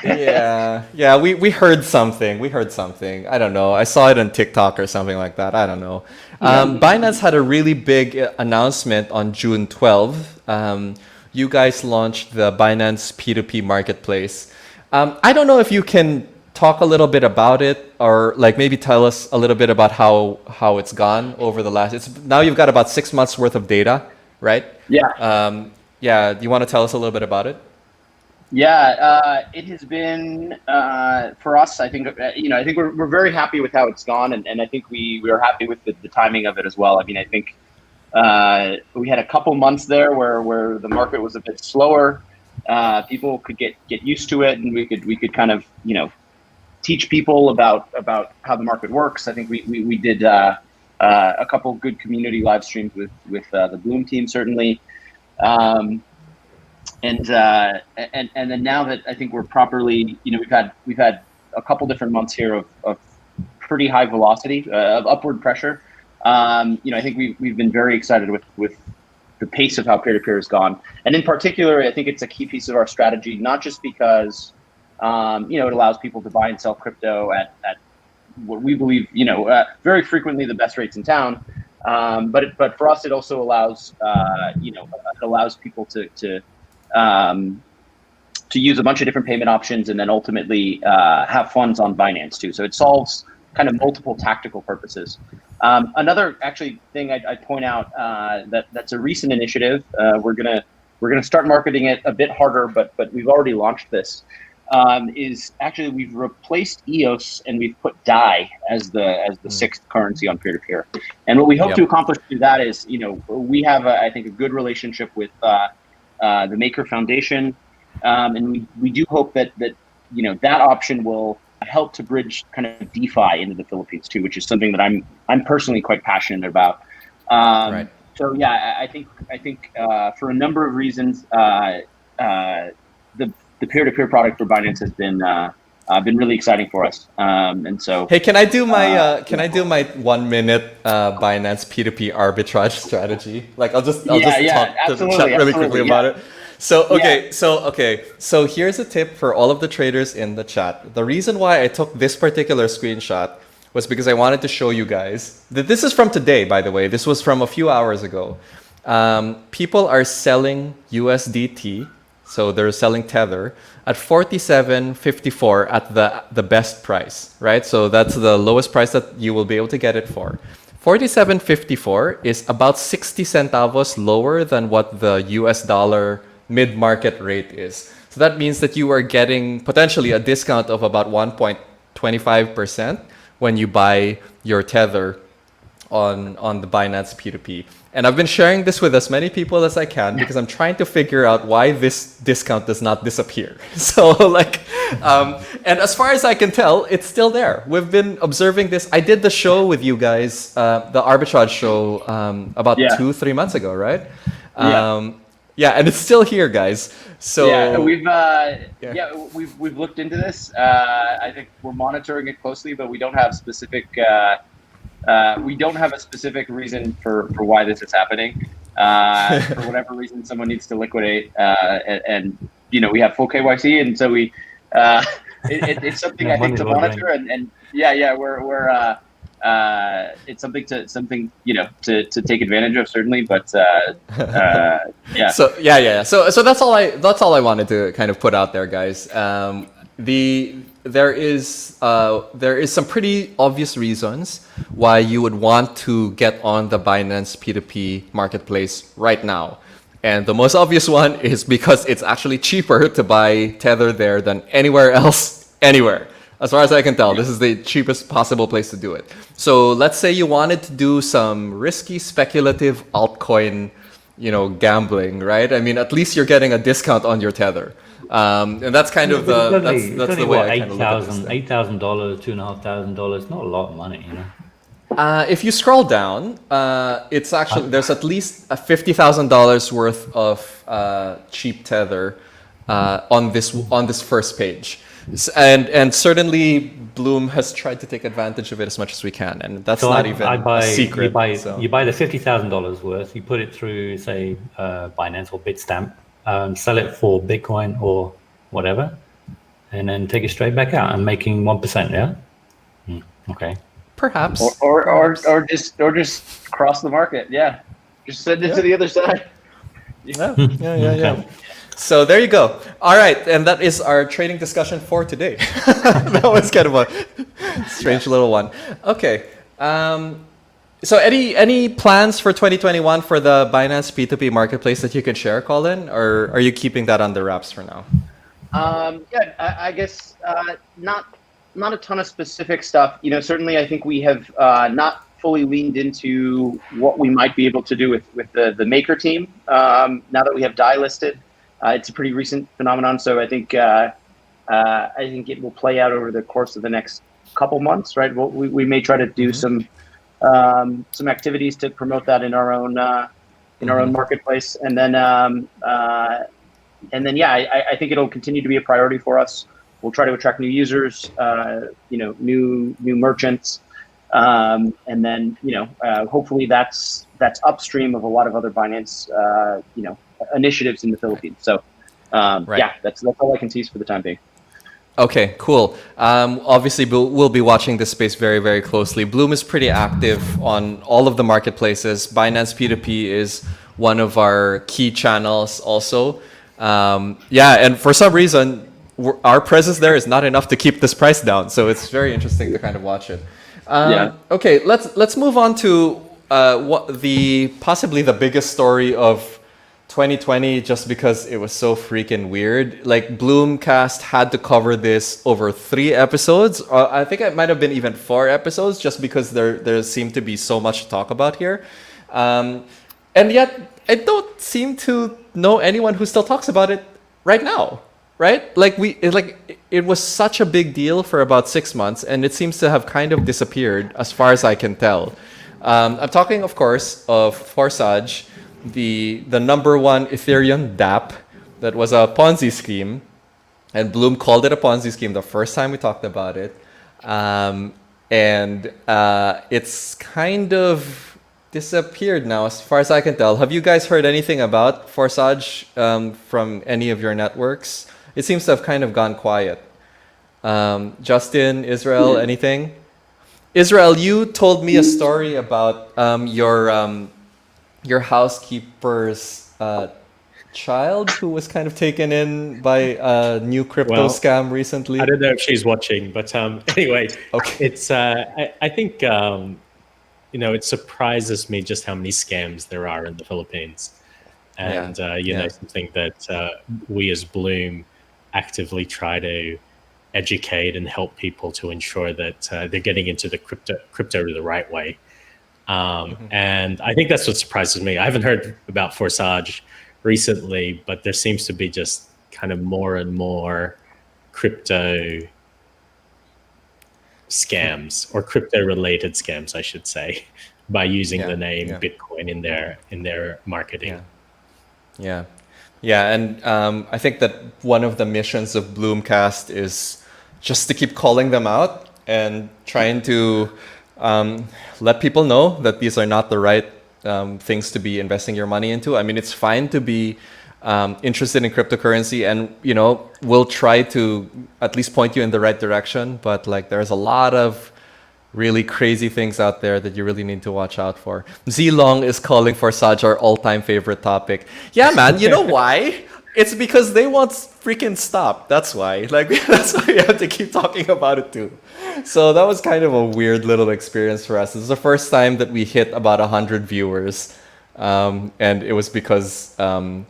Yeah. We heard something. I don't know. I saw it on TikTok or something like that. I don't know. Binance had a really big announcement on June 12th. You guys launched the Binance P2P marketplace. I don't know if you can talk a little bit about it, or like maybe tell us a little bit about how it's gone over the last. Now you've got about 6 months worth of data, right? Yeah. Yeah, do you want to tell us a little bit about it? Yeah, it has been for us. I think I think we're very happy with how it's gone, and I think we are happy with the timing of it as well. I mean, I think we had a couple months there where the market was a bit slower. People could get used to it, and we could kind of teach people about how the market works. I think we did a couple good community live streams with the Bloom team certainly. And then now that I think we're properly, we've had a couple different months here of pretty high velocity, of upward pressure. I think we've been very excited with the pace of how peer-to-peer has gone. And in particular, I think it's a key piece of our strategy, not just because, it allows people to buy and sell crypto at what we believe, very frequently the best rates in town. But for us, it also allows, it allows people to use a bunch of different payment options and then ultimately have funds on Binance too. So it solves kind of multiple tactical purposes. Another actually thing I'd point out that's a recent initiative. We're gonna start marketing it a bit harder, but we've already launched this. Is actually we've replaced EOS and we've put DAI as the sixth currency on peer-to-peer. And what we hope to accomplish through that is, we have I think a good relationship with the Maker Foundation, and we do hope that that option will help to bridge kind of DeFi into the Philippines too, which is something that I'm personally quite passionate about. Right. So yeah, I think for a number of reasons, the peer-to-peer product for Binance has been really exciting for us. And so, hey, can I do my 1 minute Binance P2P arbitrage strategy? Like I'll just talk chat really quickly about it. So here's a tip for all of the traders in the chat. The reason why I took this particular screenshot was because I wanted to show you guys that this is from today, by the way. This was from a few hours ago. People are selling USDT, so they're selling Tether at $47.54 at the best price, right? So that's the lowest price that you will be able to get it for. $47.54 is about 60 centavos lower than what the US dollar mid-market rate is. So that means that you are getting potentially a discount of about 1.25% when you buy your Tether on the Binance P2P. And I've been sharing this with as many people as I can because I'm trying to figure out why this discount does not disappear. So and as far as I can tell, it's still there. We've been observing this. I did the show with you guys, the arbitrage show, about 2-3 months ago, right? And it's still here, guys. So we've looked into this. I think we're monitoring it closely, but we don't have specific. We don't have a specific reason for why this is happening. For whatever reason, someone needs to liquidate, and we have full KYC, and so it's something I think to monitor, and we're it's something to take advantage of, certainly, but yeah. So So that's all I wanted to kind of put out there, guys. There is some pretty obvious reasons why you would want to get on the Binance P2P marketplace right now. And the most obvious one is because it's actually cheaper to buy Tether there than anywhere else, anywhere. As far as I can tell, this is the cheapest possible place to do it. So let's say you wanted to do some risky speculative altcoin, gambling, right? I mean, at least you're getting a discount on your Tether. And that's kind of that's the way I kind of look at this thing. $8,000, $2,500, not a lot of money, If you scroll down, it's actually there's at least $50,000 worth of cheap Tether on this first page, and certainly Bloom has tried to take advantage of it as much as we can, and that's not even a secret. You buy the $50,000 worth, you put it through, say, Binance or Bitstamp, sell it for Bitcoin or whatever, and then take it straight back out and making 1%. Yeah. Okay. Perhaps. Or just cross the market. Yeah. Just send it to the other side. Yeah. So there you go. All right, and that is our trading discussion for today. That was kind of a strange little one. Okay. So any plans for 2021 for the Binance P2P marketplace that you can share, Colin, or are you keeping that under wraps for now? I guess not a ton of specific stuff. Certainly I think we have not fully leaned into what we might be able to do with the maker team. Now that we have DAI listed, it's a pretty recent phenomenon. So I think it will play out over the course of the next couple months, right? We may try to do some activities to promote that in our own marketplace, and then I think it'll continue to be a priority for us. We'll try to attract new users, new merchants, and then hopefully that's upstream of a lot of other Binance initiatives in the Philippines. So that's all I can tease for the time being. Okay, cool. Obviously, we'll be watching this space very, very closely. Bloom is pretty active on all of the marketplaces. Binance P2P is one of our key channels also. And for some reason, our presence there is not enough to keep this price down. So it's very interesting to kind of watch it. Okay, let's move on to possibly the biggest story of 2020, just because it was so freaking weird. Like, BloomCast had to cover this over 3 episodes. I think it might have been even 4 episodes, just because there seemed to be so much to talk about here. And yet, I don't seem to know anyone who still talks about it right now, right? It was such a big deal for about 6 months, and it seems to have kind of disappeared as far as I can tell. I'm talking, of course, of Forsage, the number one Ethereum dApp that was a Ponzi scheme, and Bloom called it a Ponzi scheme the first time we talked about it, and it's kind of disappeared now as far as I can tell. Have you guys heard anything about Forsage from any of your networks? It seems to have kind of gone quiet. Justin, Israel, anything? Israel, you told me a story about your housekeeper's child who was kind of taken in by a new crypto scam recently. I don't know if she's watching, but anyway, okay. It's I think it surprises me just how many scams there are in the Philippines, and something that we as Bloom actively try to educate and help people to ensure that they're getting into the crypto the right way. And I think that's what surprises me. I haven't heard about Forsage recently, but there seems to be just kind of more and more crypto scams, or crypto-related scams, I should say, by using the name Bitcoin in their marketing. Yeah, and I think that one of the missions of BloomCast is just to keep calling them out and trying to let people know that these are not the right things to be investing your money into. I mean, it's fine to be interested in cryptocurrency, and we'll try to at least point you in the right direction. But like, there's a lot of really crazy things out there that you really need to watch out for. Zlong is calling Forsage our all-time favorite topic. Yeah, man. You know why? It's because they won't freaking stop. That's why. Like, that's why we have to keep talking about it too. So that was kind of a weird little experience for us. This is the first time that we hit about 100 viewers, and it was because there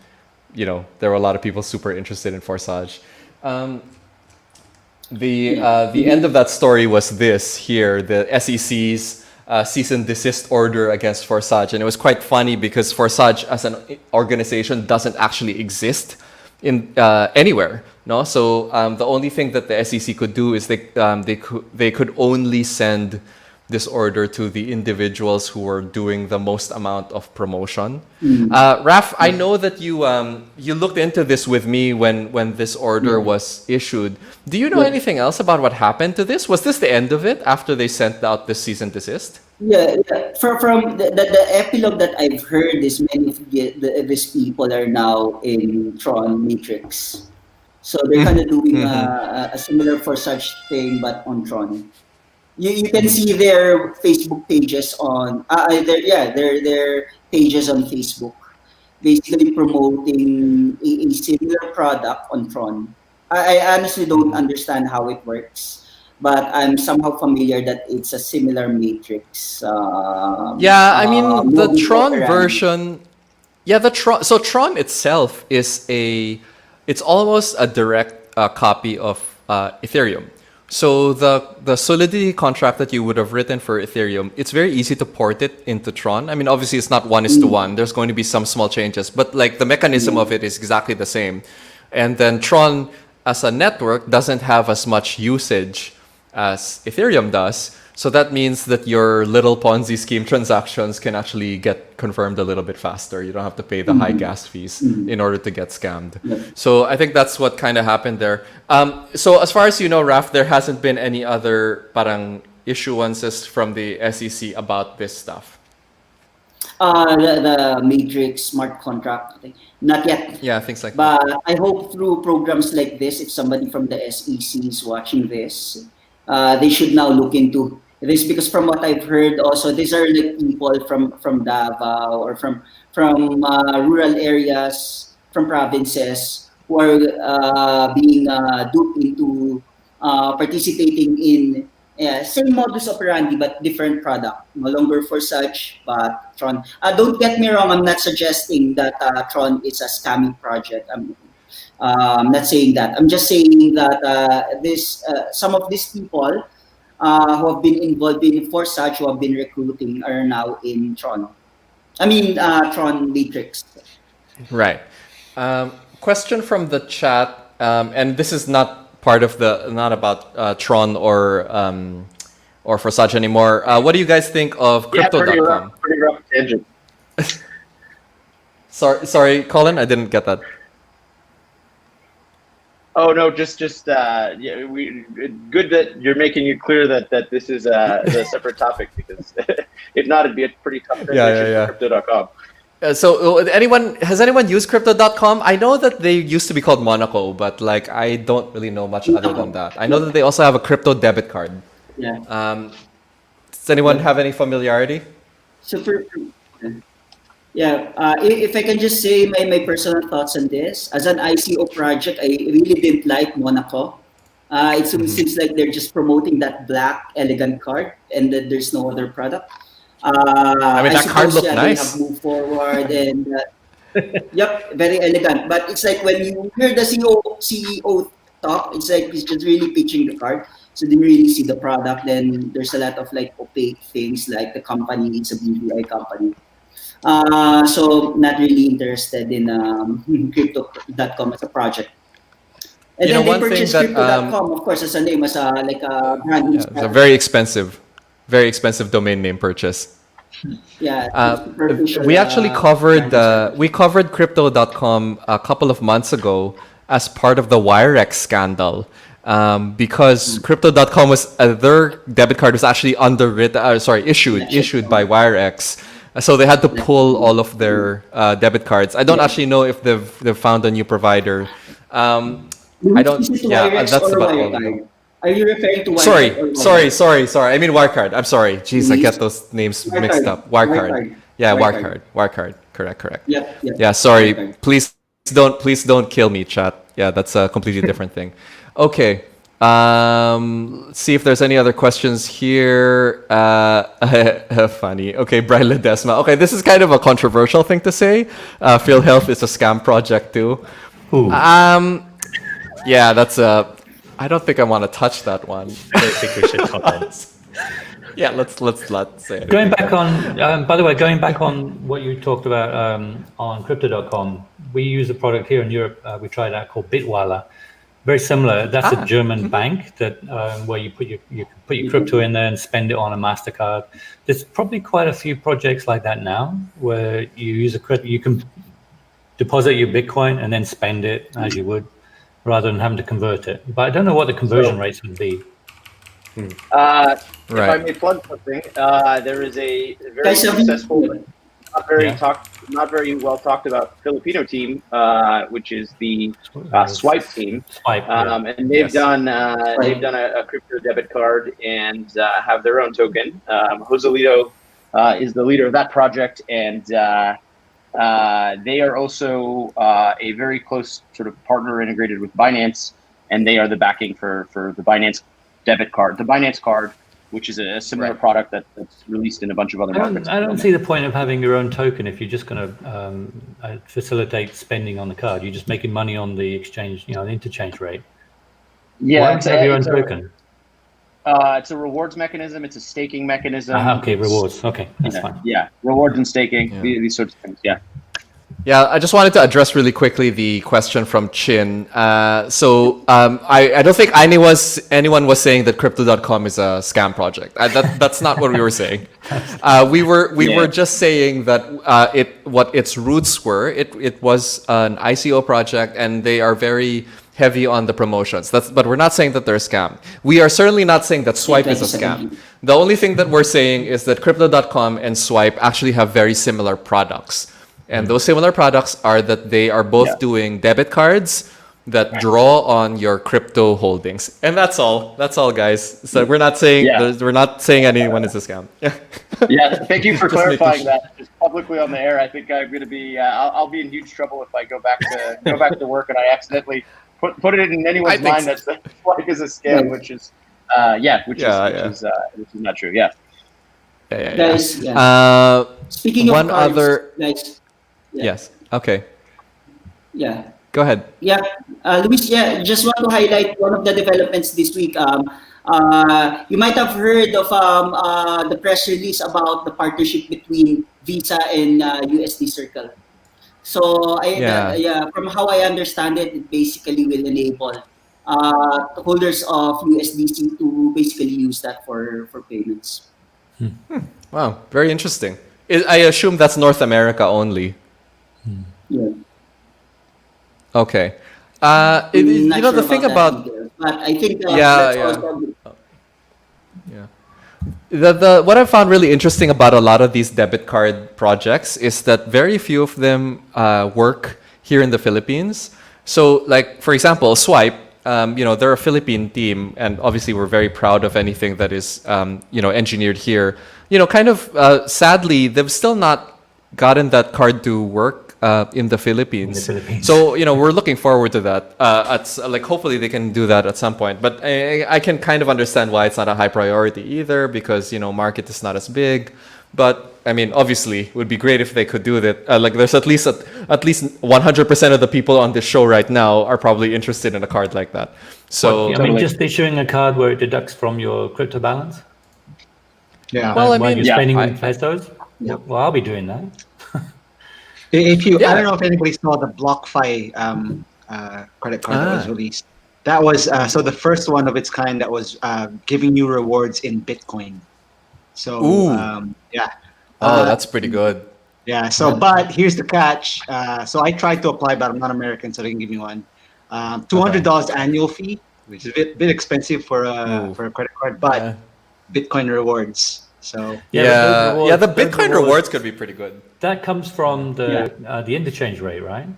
were a lot of people super interested in Forsage. The end of that story was this here, the SEC's cease and desist order against Forsage. And it was quite funny because Forsage as an organization doesn't actually exist in anywhere. No, so the only thing that the SEC could do is they could only send this order to the individuals who were doing the most amount of promotion. Raf, I know that you looked into this with me when this order was issued. Do you know anything else about what happened to this? Was this the end of it after they sent out the cease and desist? Yeah. From the epilogue that I've heard is many of these people are now in Tron Matrix. So they're kind of doing a similar for such thing, but on Tron. You can see their Facebook pages on their pages on Facebook, basically promoting a similar product on Tron. I honestly don't understand how it works, but I'm somehow familiar that it's a similar matrix. The Tron version. Yeah, So Tron itself is it's almost a direct copy of Ethereum. So the Solidity contract that you would have written for Ethereum, it's very easy to port it into Tron. I mean, obviously it's not 1:1. There's going to be some small changes, but like the mechanism of it is exactly the same. And then Tron as a network doesn't have as much usage as Ethereum does. So that means that your little Ponzi scheme transactions can actually get confirmed a little bit faster. You don't have to pay the high gas fees in order to get scammed. So I think that's what kind of happened there. So as far as you know, Raf, there hasn't been any other parang issuances from the SEC about this stuff. The Matrix smart contract, not yet. Yeah, things like but that. I hope through programs like this, if somebody from the SEC is watching this, they should now look into this, because from what I've heard, also these are like people from Davao or from rural areas, from provinces, who are being duped into participating in same modus operandi but different product. No longer for such, but Tron. Don't get me wrong. I'm not suggesting that Tron is a scamming project. I'm not saying that. I'm just saying that some of these people who have been involved in Forsage, who have been recruiting, are now in Tron. Tron Matrix. Right. Question from the chat, and this is not part of not about Tron or Forsage anymore. What do you guys think of Crypto.com? Pretty rough tangent. Sorry, Colin, I didn't get that. Oh no, just good that you're making it clear that this is a separate topic, because if not, it'd be a pretty tough transition for Crypto.com. So has anyone used Crypto.com? I know that they used to be called Monaco, but like I don't really know much other than that. I know that they also have a crypto debit card. Yeah. Does anyone have any familiarity? Super. Yeah, if I can just say my personal thoughts on this. As an ICO project, I really didn't like Monaco. It seems like they're just promoting that black elegant card, and that there's no other product. That card looked nice. They have moved forward, and yep, very elegant. But it's like when you hear the CEO talk, it's like he's just really pitching the card. So they really see the product. Then there's a lot of like opaque things, like the company, it's a BVI company. So not really interested in Crypto.com as a project. And then they purchased Crypto.com, of course, as a name, as a brand. It's a very expensive domain name purchase. Yeah, we actually covered Crypto.com a couple of months ago as part of the Wirex scandal. Because Crypto.com was their debit card was actually issued by Wirex. So they had to pull all of their debit cards. I don't actually know if they've found a new provider. I don't. Is it Yeah, Wirex that's or about all I know. Wirecard? Are you referring to Wirex or Sorry, Wirecard? sorry. I mean Wirecard. I'm sorry. Jeez, I get those names mixed Wirecard. up. Wirecard. Wirecard. Yeah, Wirecard. Correct. Correct. Yep. Yeah, sorry. Wirecard. Please don't kill me, chat. Yeah, that's a completely different thing. Okay. Let's see if there's any other questions here. Funny. Okay, Brian Ledesma. Okay, this is kind of a controversial thing to say. PhilHealth is a scam project too. Ooh. Yeah, that's a. I don't think I want to touch that one. I don't think we should comment. Yeah, let's say it. Going back on, by the way, going back on what you talked about on Crypto.com, we use a product here in Europe. We tried out called Bitwala. Very similar. That's a German bank that where you put your crypto in there and spend it on a Mastercard. There's probably quite a few projects like that now where you use a crypto. You can deposit your Bitcoin and then spend it as you would, rather than having to convert it. But I don't know what the conversion rates would be. If I may plug something, there is a very successful, not very well talked about Filipino team, which is the Swipe team. And they've done a crypto debit card and have their own token. Joselito is the leader of that project, and they are also a very close sort of partner integrated with Binance, and they are the backing for the Binance debit card, the Binance card, which is a similar product that's released in a bunch of other markets. I don't see the point of having your own token if you're just going to facilitate spending on the card. You're just making money on the exchange, the interchange rate. Yeah, why don't you have your own token? It's a rewards mechanism. It's a staking mechanism. Okay, rewards. Okay, that's fine. Yeah, rewards and staking, these sorts of things. Yeah. Yeah, I just wanted to address really quickly the question from Chin. I don't think anyone was saying that Crypto.com is a scam project. That's not what we were saying. We were just saying that what its roots were. It was an ICO project, and they are very heavy on the promotions. But we're not saying that they're a scam. We are certainly not saying that Swipe is a scam. The only thing that we're saying is that Crypto.com and Swipe actually have very similar products. And those similar products are that they are both doing debit cards that draw on your crypto holdings, and that's all. That's all, guys. So we're not saying anyone is a scam. Yeah. Thank you for clarifying that just publicly on the air. I think I'm going to be. I'll be in huge trouble if I go back to work and I accidentally put it in anyone's mind that Swipe is a scam, which is not true. Yeah. Guys, speaking of one cards, other. guys. Yes. Okay. Yeah. Go ahead. Yeah, Luis. Yeah, just want to highlight one of the developments this week. You might have heard of the press release about the partnership between Visa and USD Circle. So from how I understand it, it basically will enable holders of USDC to basically use that for payments. Wow, very interesting. I assume that's North America only. Yeah. Okay. The thing about but I think what I found really interesting about a lot of these debit card projects is that very few of them work here in the Philippines. So, like for example, Swipe. They're a Philippine team, and obviously we're very proud of anything that is engineered here. Sadly, they've still not gotten that card to work in the Philippines. So we're looking forward to that. Hopefully they can do that at some point. But I can kind of understand why it's not a high priority either, because market is not as big. But I mean, obviously, it would be great if they could do that. There's at least 100% of the people on this show right now are probably interested in a card like that. So just issuing a card where it deducts from your crypto balance. Yeah. Well, when you're spending in pesos. Yeah. Well, I'll be doing that. I don't know if anybody saw the BlockFi credit card that was released. That was so the first one of its kind that was giving you rewards in Bitcoin. So that's pretty good. Yeah. So, but here's the catch. So I tried to apply, but I'm not American, so they can give me one. $200 annual fee, which is a bit expensive for a credit card, but Bitcoin rewards. So but those Yeah, rewards- the those Bitcoin rewards could be pretty good. That comes from the interchange rate, right?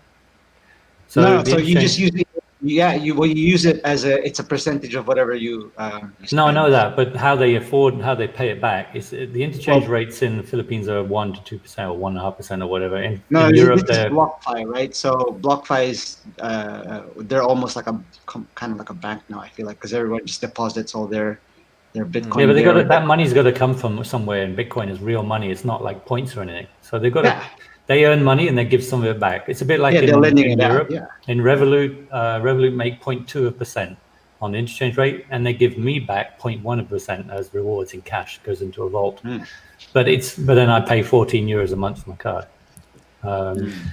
no, the so you just interchange- use it. Yeah, you use it as it's a percentage of whatever you. You No, I spend. know that, but how they pay it back is the interchange rates in the Philippines are 1% to 2% or 1.5% or whatever. In Europe, this is they're BlockFi, right? So BlockFi is they're almost like kind of like a bank now. I feel like because everyone just deposits all their Bitcoin. yeah, but there. that money's got to come from somewhere, and Bitcoin is real money. It's not like points or anything. So they've got to. Yeah. They earn money and they give some of it back. It's a bit like they're lending in it out, Europe. yeah. In Revolut, Revolut make 0.2% on the interchange rate, and they give me back 0.1% as rewards in cash. Goes into a vault. But then I pay 14 euros a month for my card.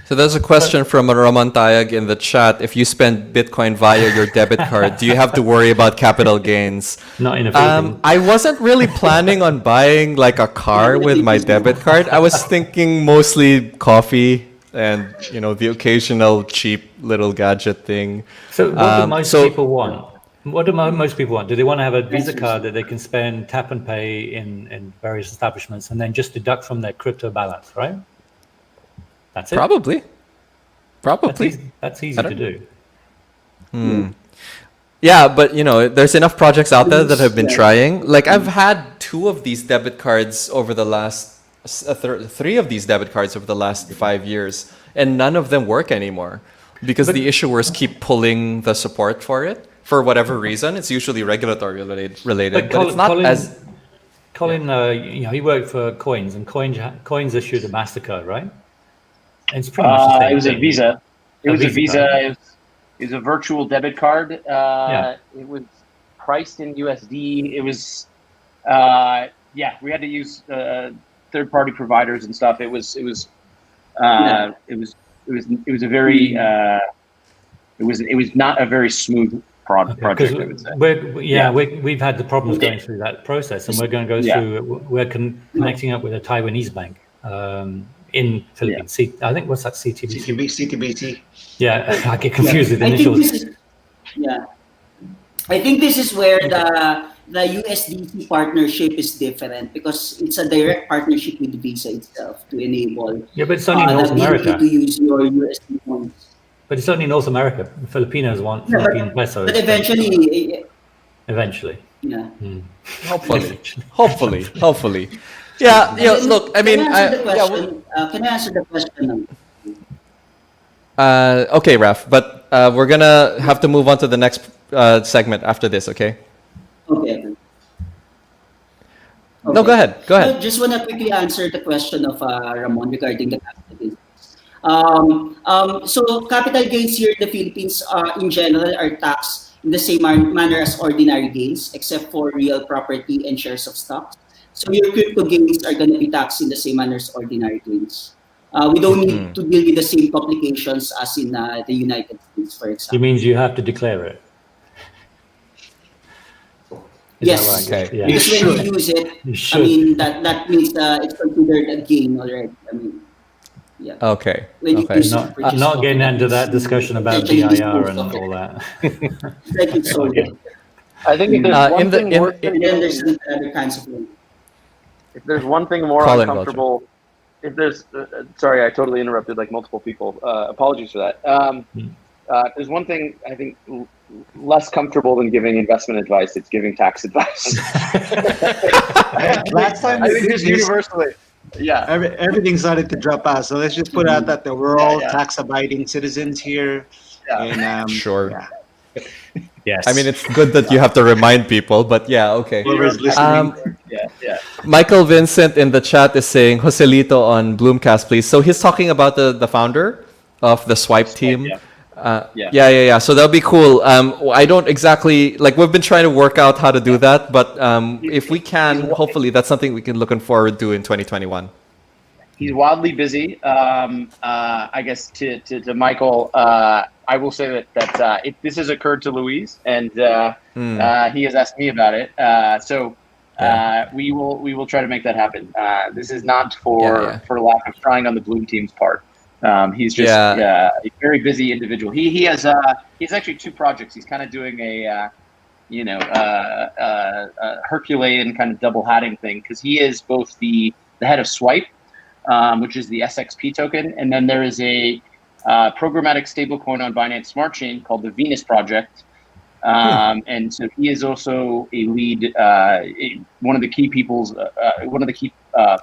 So there's a question from Ramon Tayag in the chat. If you spend Bitcoin via your debit card, do you have to worry about capital gains? Not in the Philippines. I wasn't really planning on buying like a car with my debit card. I was thinking mostly coffee and the occasional cheap little gadget thing. So what do most people want? What do most people want? Do they want to have a Visa card that they can spend tap and pay in various establishments and then just deduct from their crypto balance, right? That's it. Probably. That's easy to do. Yeah, but there's enough projects out there that have been trying. Like I've had 2 of these debit cards over the last 3 of these debit cards over the last 5 years, and none of them work anymore because the issuers keep pulling the support for it for whatever reason. It's usually regulatory related, but it's not as. Colin, he worked for Coins, and Coins issued a Mastercard, right? And it's pretty much the same It was thing. a Visa. It was a Visa. card. It was a virtual debit card. Yeah. It was priced in USD. It was, we had to use third-party providers and stuff. It was a very, it was not a very smooth project, I would say. We've had the problems going through that process, and we're going to go through. We're connecting up with a Taiwanese bank in Philippines. I think what's that? CTBC. Yeah, I get confused with the initials. I think this is where the USDC partnership is different because it's a direct partnership with Visa itself to enable. Yeah, but it's only North America. To use your USD points. But it's only North America. The Filipinos want Philippine pesos. But eventually. Yeah. Hopefully. Yeah, look, I mean, can I answer the question? Okay, Raf, but we're gonna have to move on to the next segment after this, okay? Okay. No, go ahead. I just want to quickly answer the question of Ramon regarding the capital gains. So capital gains here in the Philippines, in general, are taxed in the same manner as ordinary gains, except for real property and shares of stocks. So your crypto gains are going to be taxed in the same manner as ordinary gains. We don't need to deal with the same complications as in the United States, for example. It means you have to declare it. Yes. Right? Okay. Yeah. Because when you use it, I mean that means it's considered a gain already. I mean, yeah. Okay. Not getting into that discussion about DIR and all that. I think if there's one thing more, if there's one thing more uncomfortable, if there's sorry, I totally interrupted like multiple people. Apologies for that. There's one thing I think less comfortable than giving investment advice. It's giving tax advice. Last time I think just universally. Yeah. Everything started to drop out. So let's just put out that we're all tax-abiding citizens here. Yeah. And, sure. Yeah. Yes. I mean, it's good that you have to remind people, but yeah, okay. Whoever's listening. Michael Vincent in the chat is saying Joselito on BloomCast, please. So he's talking about the founder of the Swipe team. Yeah. So that'll be cool. I don't exactly we've been trying to work out how to do that, but if we can, hopefully that's something we can looking forward to in 2021. He's wildly busy. I guess to Michael, I will say that this has occurred to Luis, and he has asked me about it. So we will try to make that happen. This is not for lack of trying on the Bloom team's part. He's just a very busy individual. He's actually 2 projects. He's kind of doing a Herculean kind of double hatting thing, because he is both the head of Swipe, which is the SXP token, and then there is a programmatic stablecoin on Binance Smart Chain called the Venus Project. And so he is also a lead, one of the key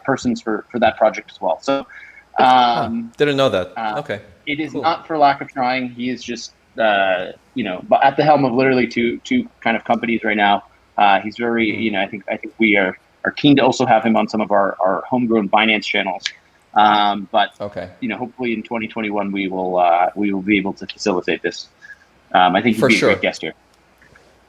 persons for that project as well. So didn't know that. Okay, it is not for lack of trying. He is just but at the helm of literally two kind of companies right now. He's very I think we are keen to also have him on some of our homegrown Binance channels. But hopefully in 2021 we will be able to facilitate this. I think he'd be a great guest here.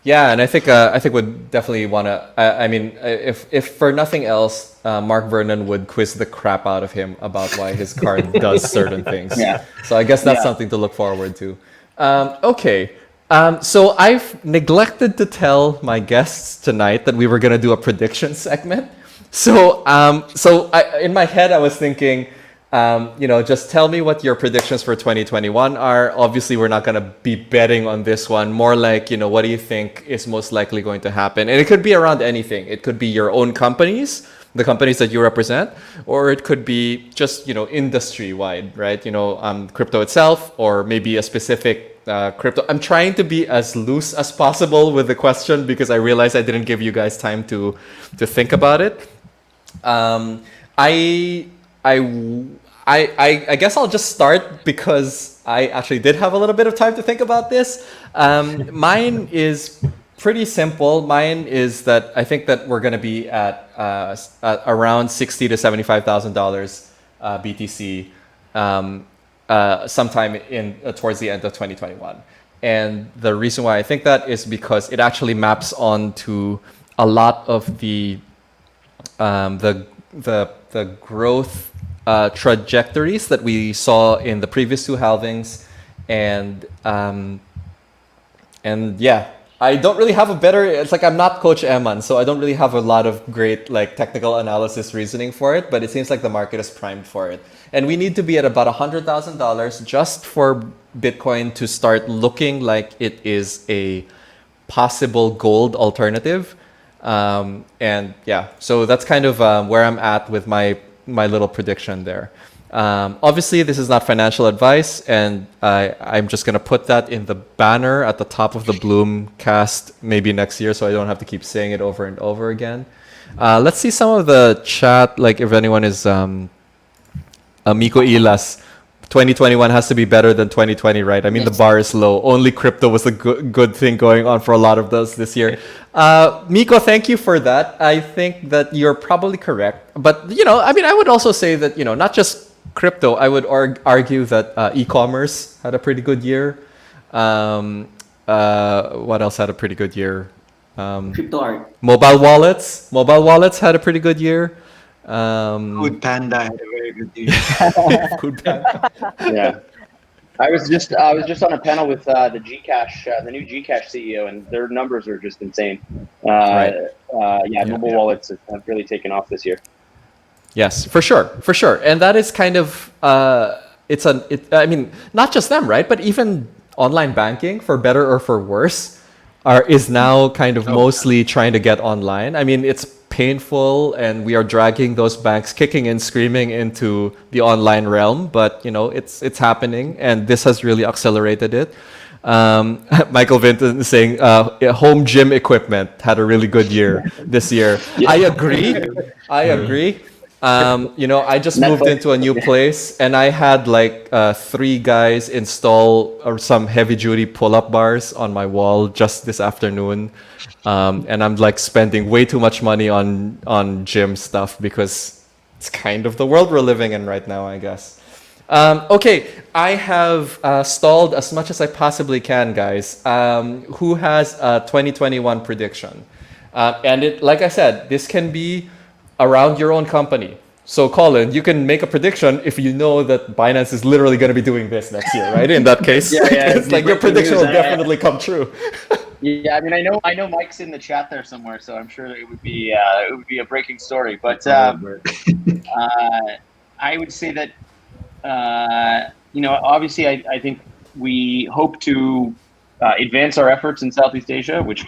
Yeah, and I think would definitely want to. I mean, if for nothing else, Mark Vernon would quiz the crap out of him about why his card does certain things. Yeah. So I guess that's something to look forward to. So I've neglected to tell my guests tonight that we were gonna do a prediction segment. So in my head I was thinking, just tell me what your predictions for 2021 are. Obviously, we're not going to be betting on this one. More like, what do you think is most likely going to happen? And it could be around anything. It could be your own companies, the companies that you represent, or it could be just, industry-wide, right? Crypto itself, or maybe a specific crypto. I'm trying to be as loose as possible with the question because I realized I didn't give you guys time to think about it. I guess I'll just start because I actually did have a little bit of time to think about this. Mine is pretty simple. Mine is that I think that we're going to be at around $60,000 to $75,000 BTC sometime towards the end of 2021. And the reason why I think that is because it actually maps onto a lot of the growth trajectories that we saw in the previous two halvings, and yeah, I don't really have a better. It's like I'm not Coach Eman, so I don't really have a lot of great technical analysis reasoning for it. But it seems like the market is primed for it, and we need to be at about $100,000 just for Bitcoin to start looking like it is a possible gold alternative. And yeah, so that's kind of where I'm at with my little prediction there. Obviously, this is not financial advice, and I'm just going to put that in the banner at the top of the BloomCast maybe next year, so I don't have to keep saying it over and over again. Let's see some of the chat, like if anyone is Miko Ilas. 2021 has to be better than 2020, right? I mean, the bar is low. Only crypto was a good thing going on for a lot of those this year. Miko, thank you for that. I think that you're probably correct. But, I would also say that, not just crypto, I would argue that e-commerce had a pretty good year. What else had a pretty good year? Crypto art. Mobile wallets had a pretty good year. Food Panda had a very good year. Food Panda. Yeah, I was just on a panel with the Gcash, the new Gcash CEO, and their numbers are just insane. Mobile wallets have really taken off this year. Yes, for sure, and that is kind of I mean, not just them, right? But even online banking, for better or for worse, is now kind of mostly trying to get online. I mean, it's painful, and we are dragging those banks kicking and screaming into the online realm, but it's happening, and this has really accelerated it. Michael Vinton is saying home gym equipment had a really good year this year. Yeah. I agree. I just moved into a new place, and I had 3 guys install some heavy duty pull-up bars on my wall just this afternoon. And I'm spending way too much money on gym stuff because it's kind of the world we're living in right now, I guess. Okay, I have stalled as much as I possibly can, guys. Who has a 2021 prediction? And like I said, this can be around your own company. So Colin, you can make a prediction if you know that Binance is literally going to be doing this next year, right? In that case, it's like your prediction will definitely come true. Yeah, I mean, I know Mike's in the chat there somewhere, so I'm sure it would be a breaking story. But I would say that obviously, I think we hope to advance our efforts in Southeast Asia, which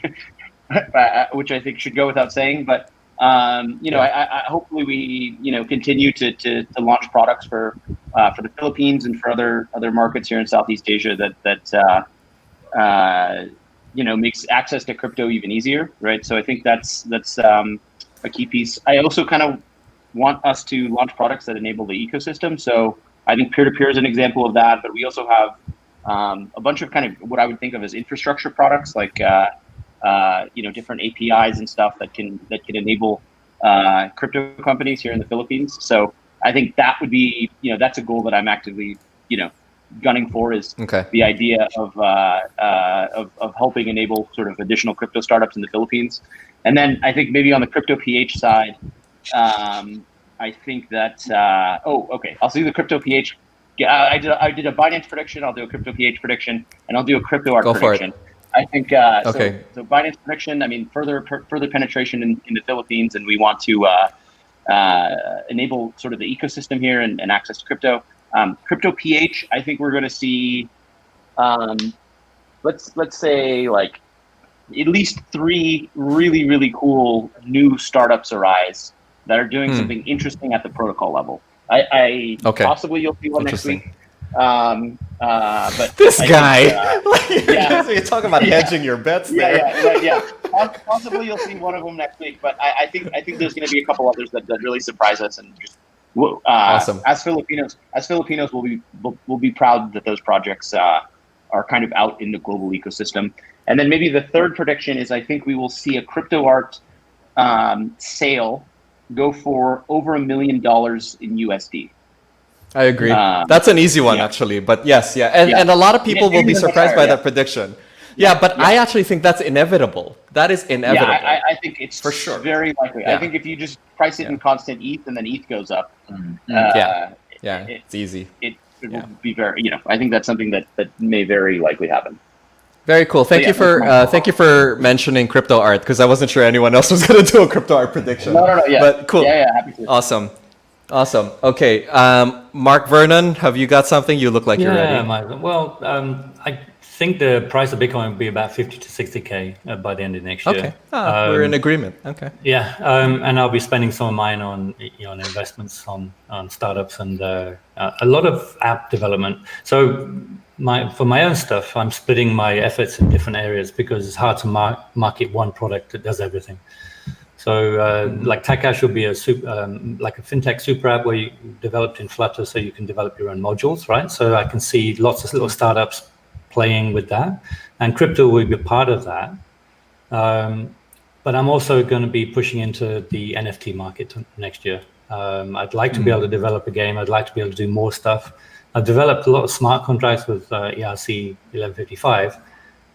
which I think should go without saying. But I hopefully we continue to launch products for the Philippines and for other markets here in Southeast Asia that makes access to crypto even easier, right? So I think that's a key piece. I also kind of want us to launch products that enable the ecosystem. So I think peer-to-peer is an example of that, but we also have a bunch of kind of what I would think of as infrastructure products, like different APIs and stuff that can enable crypto companies here in the Philippines. So I think that would be that's a goal that I'm actively gunning for, is the idea of helping enable sort of additional crypto startups in the Philippines. And then I think maybe on the crypto PH side, I think that I'll see the crypto PH. I did a Binance prediction. I'll do a crypto PH prediction, and I'll do a crypto art prediction. I think so Binance prediction. I mean, further penetration in the Philippines, and we want to enable sort of the ecosystem here and access to crypto. Crypto PH, I think we're going to see, let's say like at least 3 really, really cool new startups arise that are doing something interesting at the protocol level. Possibly you'll see one next week. But this guy, you're talking about hedging your bets there. Possibly you'll see one of them next week, but I think there's going to be a couple others that really surprise us, and just awesome. As Filipinos, we'll be proud that those projects are kind of out in the global ecosystem. And then maybe the third prediction is I think we will see a crypto art sale go for over $1 million in USD. I agree. That's an easy one, actually. But yes, and a lot of people will be surprised by that prediction. But I actually think that's inevitable. That is inevitable. I think it's for sure very likely. I think if you just price it in constant ETH and then ETH goes up, it's easy. It will be very. I think that's something that may very likely happen. Very cool. Thank you for mentioning crypto art, because I wasn't sure anyone else was going to do a crypto art prediction. No. Yeah. But cool. Happy to. Awesome. Okay. Mark Vernon, have you got something? You look like you're ready. Yeah, well, I think the price of Bitcoin will be about 50 to 60K by the end of next year. Okay. We're in agreement. Okay. Yeah. And I'll be spending some of mine on investments on startups and a lot of app development. So for my own stuff, I'm splitting my efforts in different areas because it's hard to market one product that does everything. So like Takash will be like a fintech super app where you developed in Flutter, so you can develop your own modules, right? So I can see lots of little startups playing with that, and crypto will be part of that. But I'm also going to be pushing into the NFT market next year. I'd like to be able to develop a game. I'd like to be able to do more stuff. I've developed a lot of smart contracts with ERC 1155,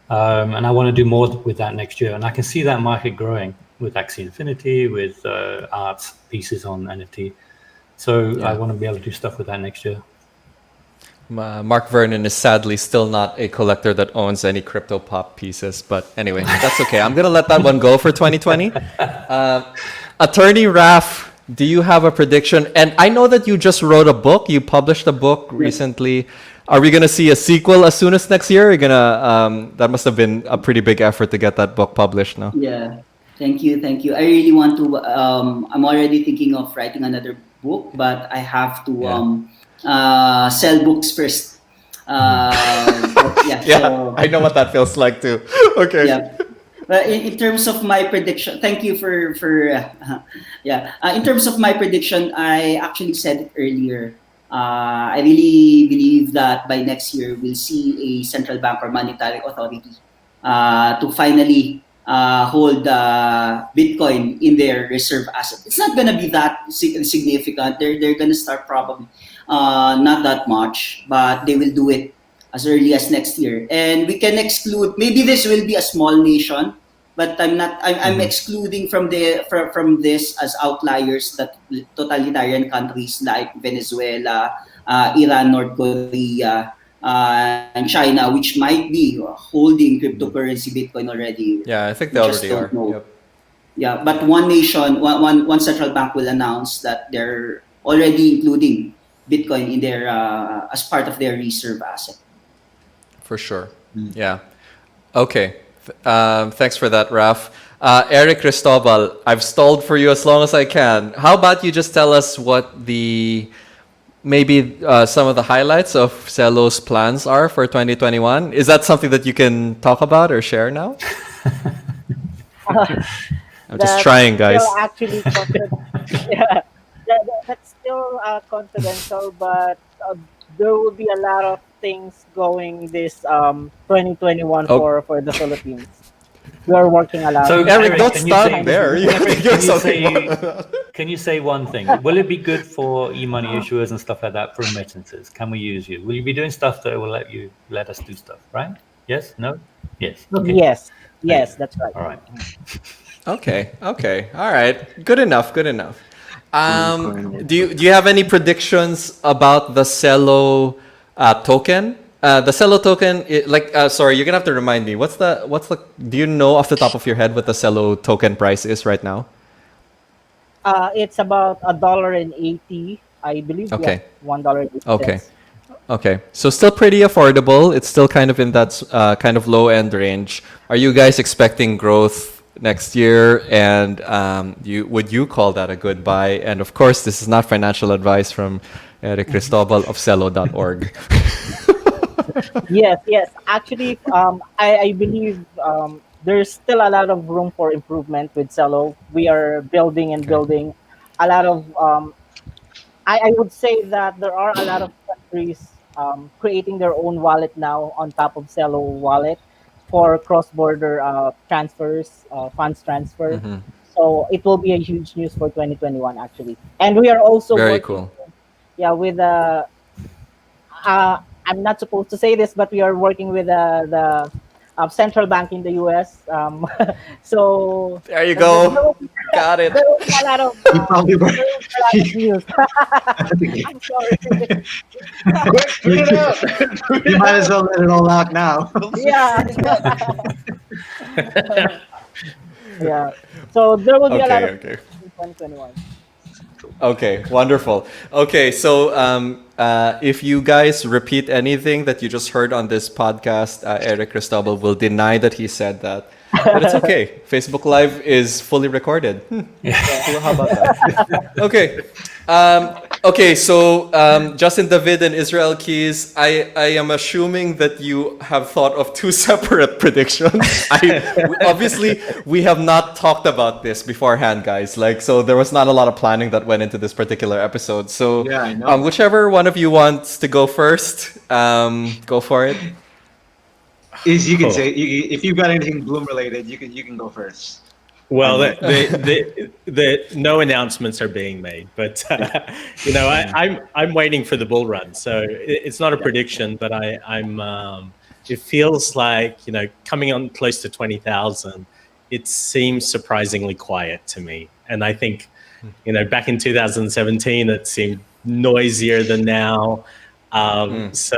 and I want to do more with that next year. And I can see that market growing with Axie Infinity, with art pieces on NFT. So I want to be able to do stuff with that next year. Mark Vernon is sadly still not a collector that owns any crypto pop pieces, but anyway, that's okay. I'm gonna let that one go for 2020. Attorney Raf, do you have a prediction? And I know that you just wrote a book. You published a book recently. Are we gonna see a sequel as soon as next year? You're gonna that must have been a pretty big effort to get that book published now. Yeah. Thank you. I really want to. I'm already thinking of writing another book, but I have to sell books first. So, I know what that feels like too. Okay. Yeah. But in terms of my prediction, thank you for in terms of my prediction, I actually said it earlier. I really believe that by next year we'll see a central bank or monetary authority to finally hold Bitcoin in their reserve asset. It's not going to be that significant. They're going to start probably not that much, but they will do it as early as next year. And we can exclude, maybe this will be a small nation, but I'm excluding from this as outliers that totalitarian countries like Venezuela, Iran, North Korea, and China, which might be holding cryptocurrency Bitcoin already. Yeah, I think they already are. Yep. Yeah, but one nation, one central bank will announce that they're already including Bitcoin in their as part of their reserve asset. For sure. Yeah. Okay. Thanks for that, Raf. Eric Cristobal, I've stalled for you as long as I can. How about you just tell us what the maybe some of the highlights of Cello's plans are for 2021? Is that something that you can talk about or share now? I'm just trying, guys. Still actually yeah, that's still confidential, but there will be a lot of things going this 2021 Oh. for the Philippines. We are working a lot. So, Eric, Eric, don't can you stop say- there. You have to give something more. Can you say one thing? Will it be good for e-money issuers and stuff like that for remittances? Can we use you? Will you be doing stuff that will let us do stuff, right? Yes? No? Yes. Okay. Yes, that's right. All right. Okay. All right. Good enough. Do you have any predictions about the Cello token? The Cello token, sorry, you're gonna have to remind me. What's the? Do you know off the top of your head what the Cello token price is right now? It's about $1.80, I believe. Okay. Yeah, $1.80. Okay. So still pretty affordable. It's still kind of in that kind of low end range. Are you guys expecting growth next year? And would you call that a good buy? And of course, this is not financial advice from Eric Cristobal of Cello.org. Yes. Actually, I believe there's still a lot of room for improvement with Cello. We are building and building a lot of. I would say that there are a lot of countries creating their own wallet now on top of Cello wallet for cross-border transfers, funds transfer. Mm-hmm. So it will be a huge news for 2021 actually. And we are also Very working, cool. with I'm not supposed to say this, but we are working with the central bank in the U.S. So There you go. Got it. there will be a lot of You probably were. news. I'm sorry. Quick, tweet it out. You might as well let it all out now. Yeah. Yeah. So there will be a lot of Okay. in 2021. Okay, wonderful. Okay, so if you guys repeat anything that you just heard on this podcast, Eric Cristobal will deny that he said that. But it's okay. Facebook Live is fully recorded. Cool, how about that? Okay. Okay, so Justin David and Israel Keys, I am assuming that you have thought of two separate predictions. Obviously, we have not talked about this beforehand, guys. So there was not a lot of planning that went into this particular episode. So Yeah, I know. whichever one of you wants to go first, go for it. You can say if you've got anything Bloom related, you can go first. Well, the no announcements are being made, but I'm waiting for the bull run. So it's not a prediction, but I'm. It feels like coming on close to 20,000. It seems surprisingly quiet to me, and I think back in 2017 it seemed noisier than now. So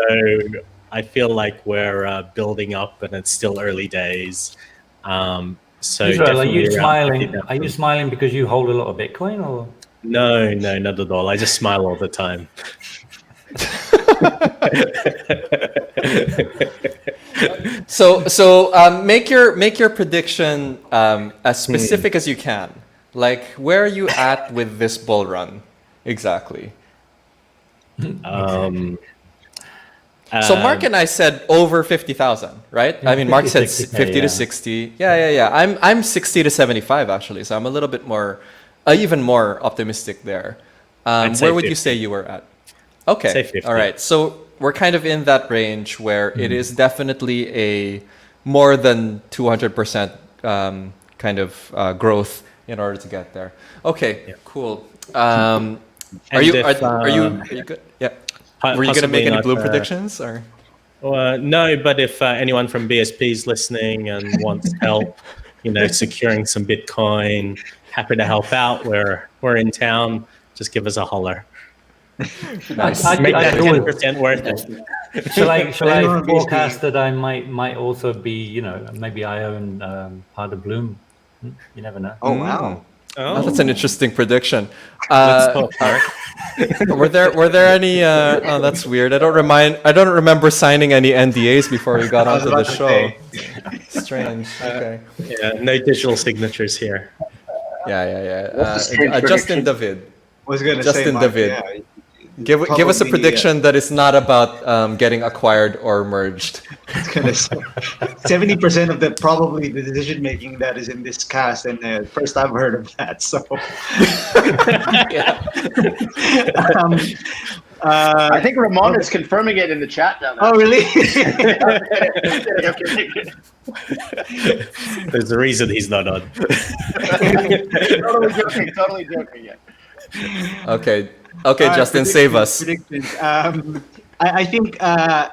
I feel like we're building up, and it's still early days. So Israel, are you definitely smiling? Are you smiling because you hold a lot of Bitcoin, or? No, not at all. I just smile all the time. So make your prediction as specific as you can. Like, where are you at with this bull run exactly? So Mark and I said over 50,000, right? I mean, Mark said 50 to 60. Yeah. I'm 60 to 75 actually, so I'm a little bit more, even more optimistic there. Where would you say you were at? Okay, Say 50. all right. So we're kind of in that range where it is definitely a more than 200% kind of growth in order to get there. Okay, cool. Are you good? Yeah. Were you going to make any Bloom predictions or? No, but if anyone from BSP is listening and wants help, securing some Bitcoin, happy to help out. We're in town. Just give us a holler. Nice. Make that I always- 10% worth it. Shall I Anyone forecast that I might also be, maybe I own part of Bloom? You never know. Oh wow! Oh, that's an interesting prediction. Let's talk, Mark. Were there any? Oh, that's weird. I don't remember signing any NDAs before we got onto the show. Strange. Okay. Yeah, no digital signatures here. Yeah. What's the strange Justin prediction? David. Was gonna Justin say, Mark, David. yeah, Give us a probably, prediction that is not about getting acquired or merged. 70% of the decision making that is in this cast, and first I've heard of that. So, I think Ramon is confirming it in the chat down there. oh really? There's a reason he's not on. Totally joking. Yeah. Okay, All right, Justin, save us. predictions. I think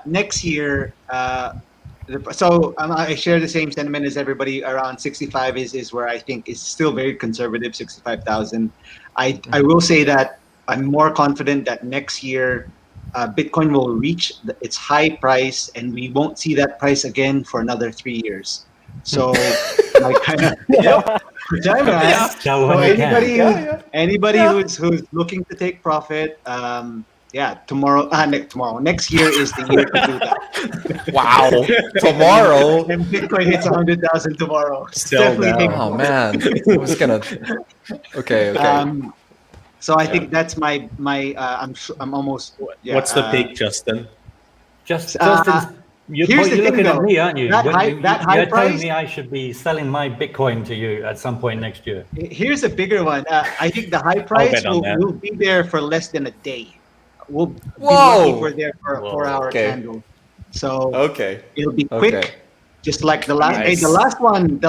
next year. I share the same sentiment as everybody. Around 65 is where I think is still very conservative. 65,000. I will say that I'm more confident that next year Bitcoin will reach its high price, and we won't see that price again for another 3 years. So, like, kind of, Sell So when you can. anybody who's looking to take profit, next year is the year to do that. Wow, tomorrow. And Bitcoin hits 100,000 tomorrow. Sell Definitely now. take Oh profit. man, I was gonna. Okay. So I think that's my I'm almost. What's the peak, Justin? Justin's, you're here's the thing, looking though. at me, aren't you? That high You're price- telling me I should be selling my Bitcoin to you at some point next year. Here's a bigger one. I think the high price bet on that. will be there for less than a day. We'll be Whoa. lucky if we're there for a Whoa. 4-hour Okay. candle. So Okay. it'll be quick, Okay. just like the last. Nice. The last one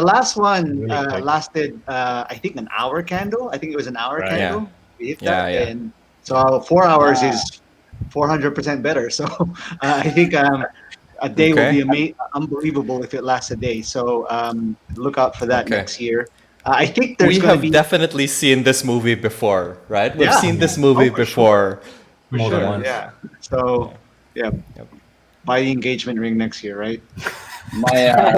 Really quick. lasted. I think an hour candle. I think it was an hour Right. candle. We hit Yeah, that, yeah. and so 4 hours is 400% better. So I think a day will be unbelievable if it lasts a day. So look out for that Okay. next year. I think there's We going to have be. definitely seen this movie before, right? We've Yeah. seen this movie Oh, for before. For More than sure, once. yeah. So, yeah. Yep. Buy the engagement ring next year, right? My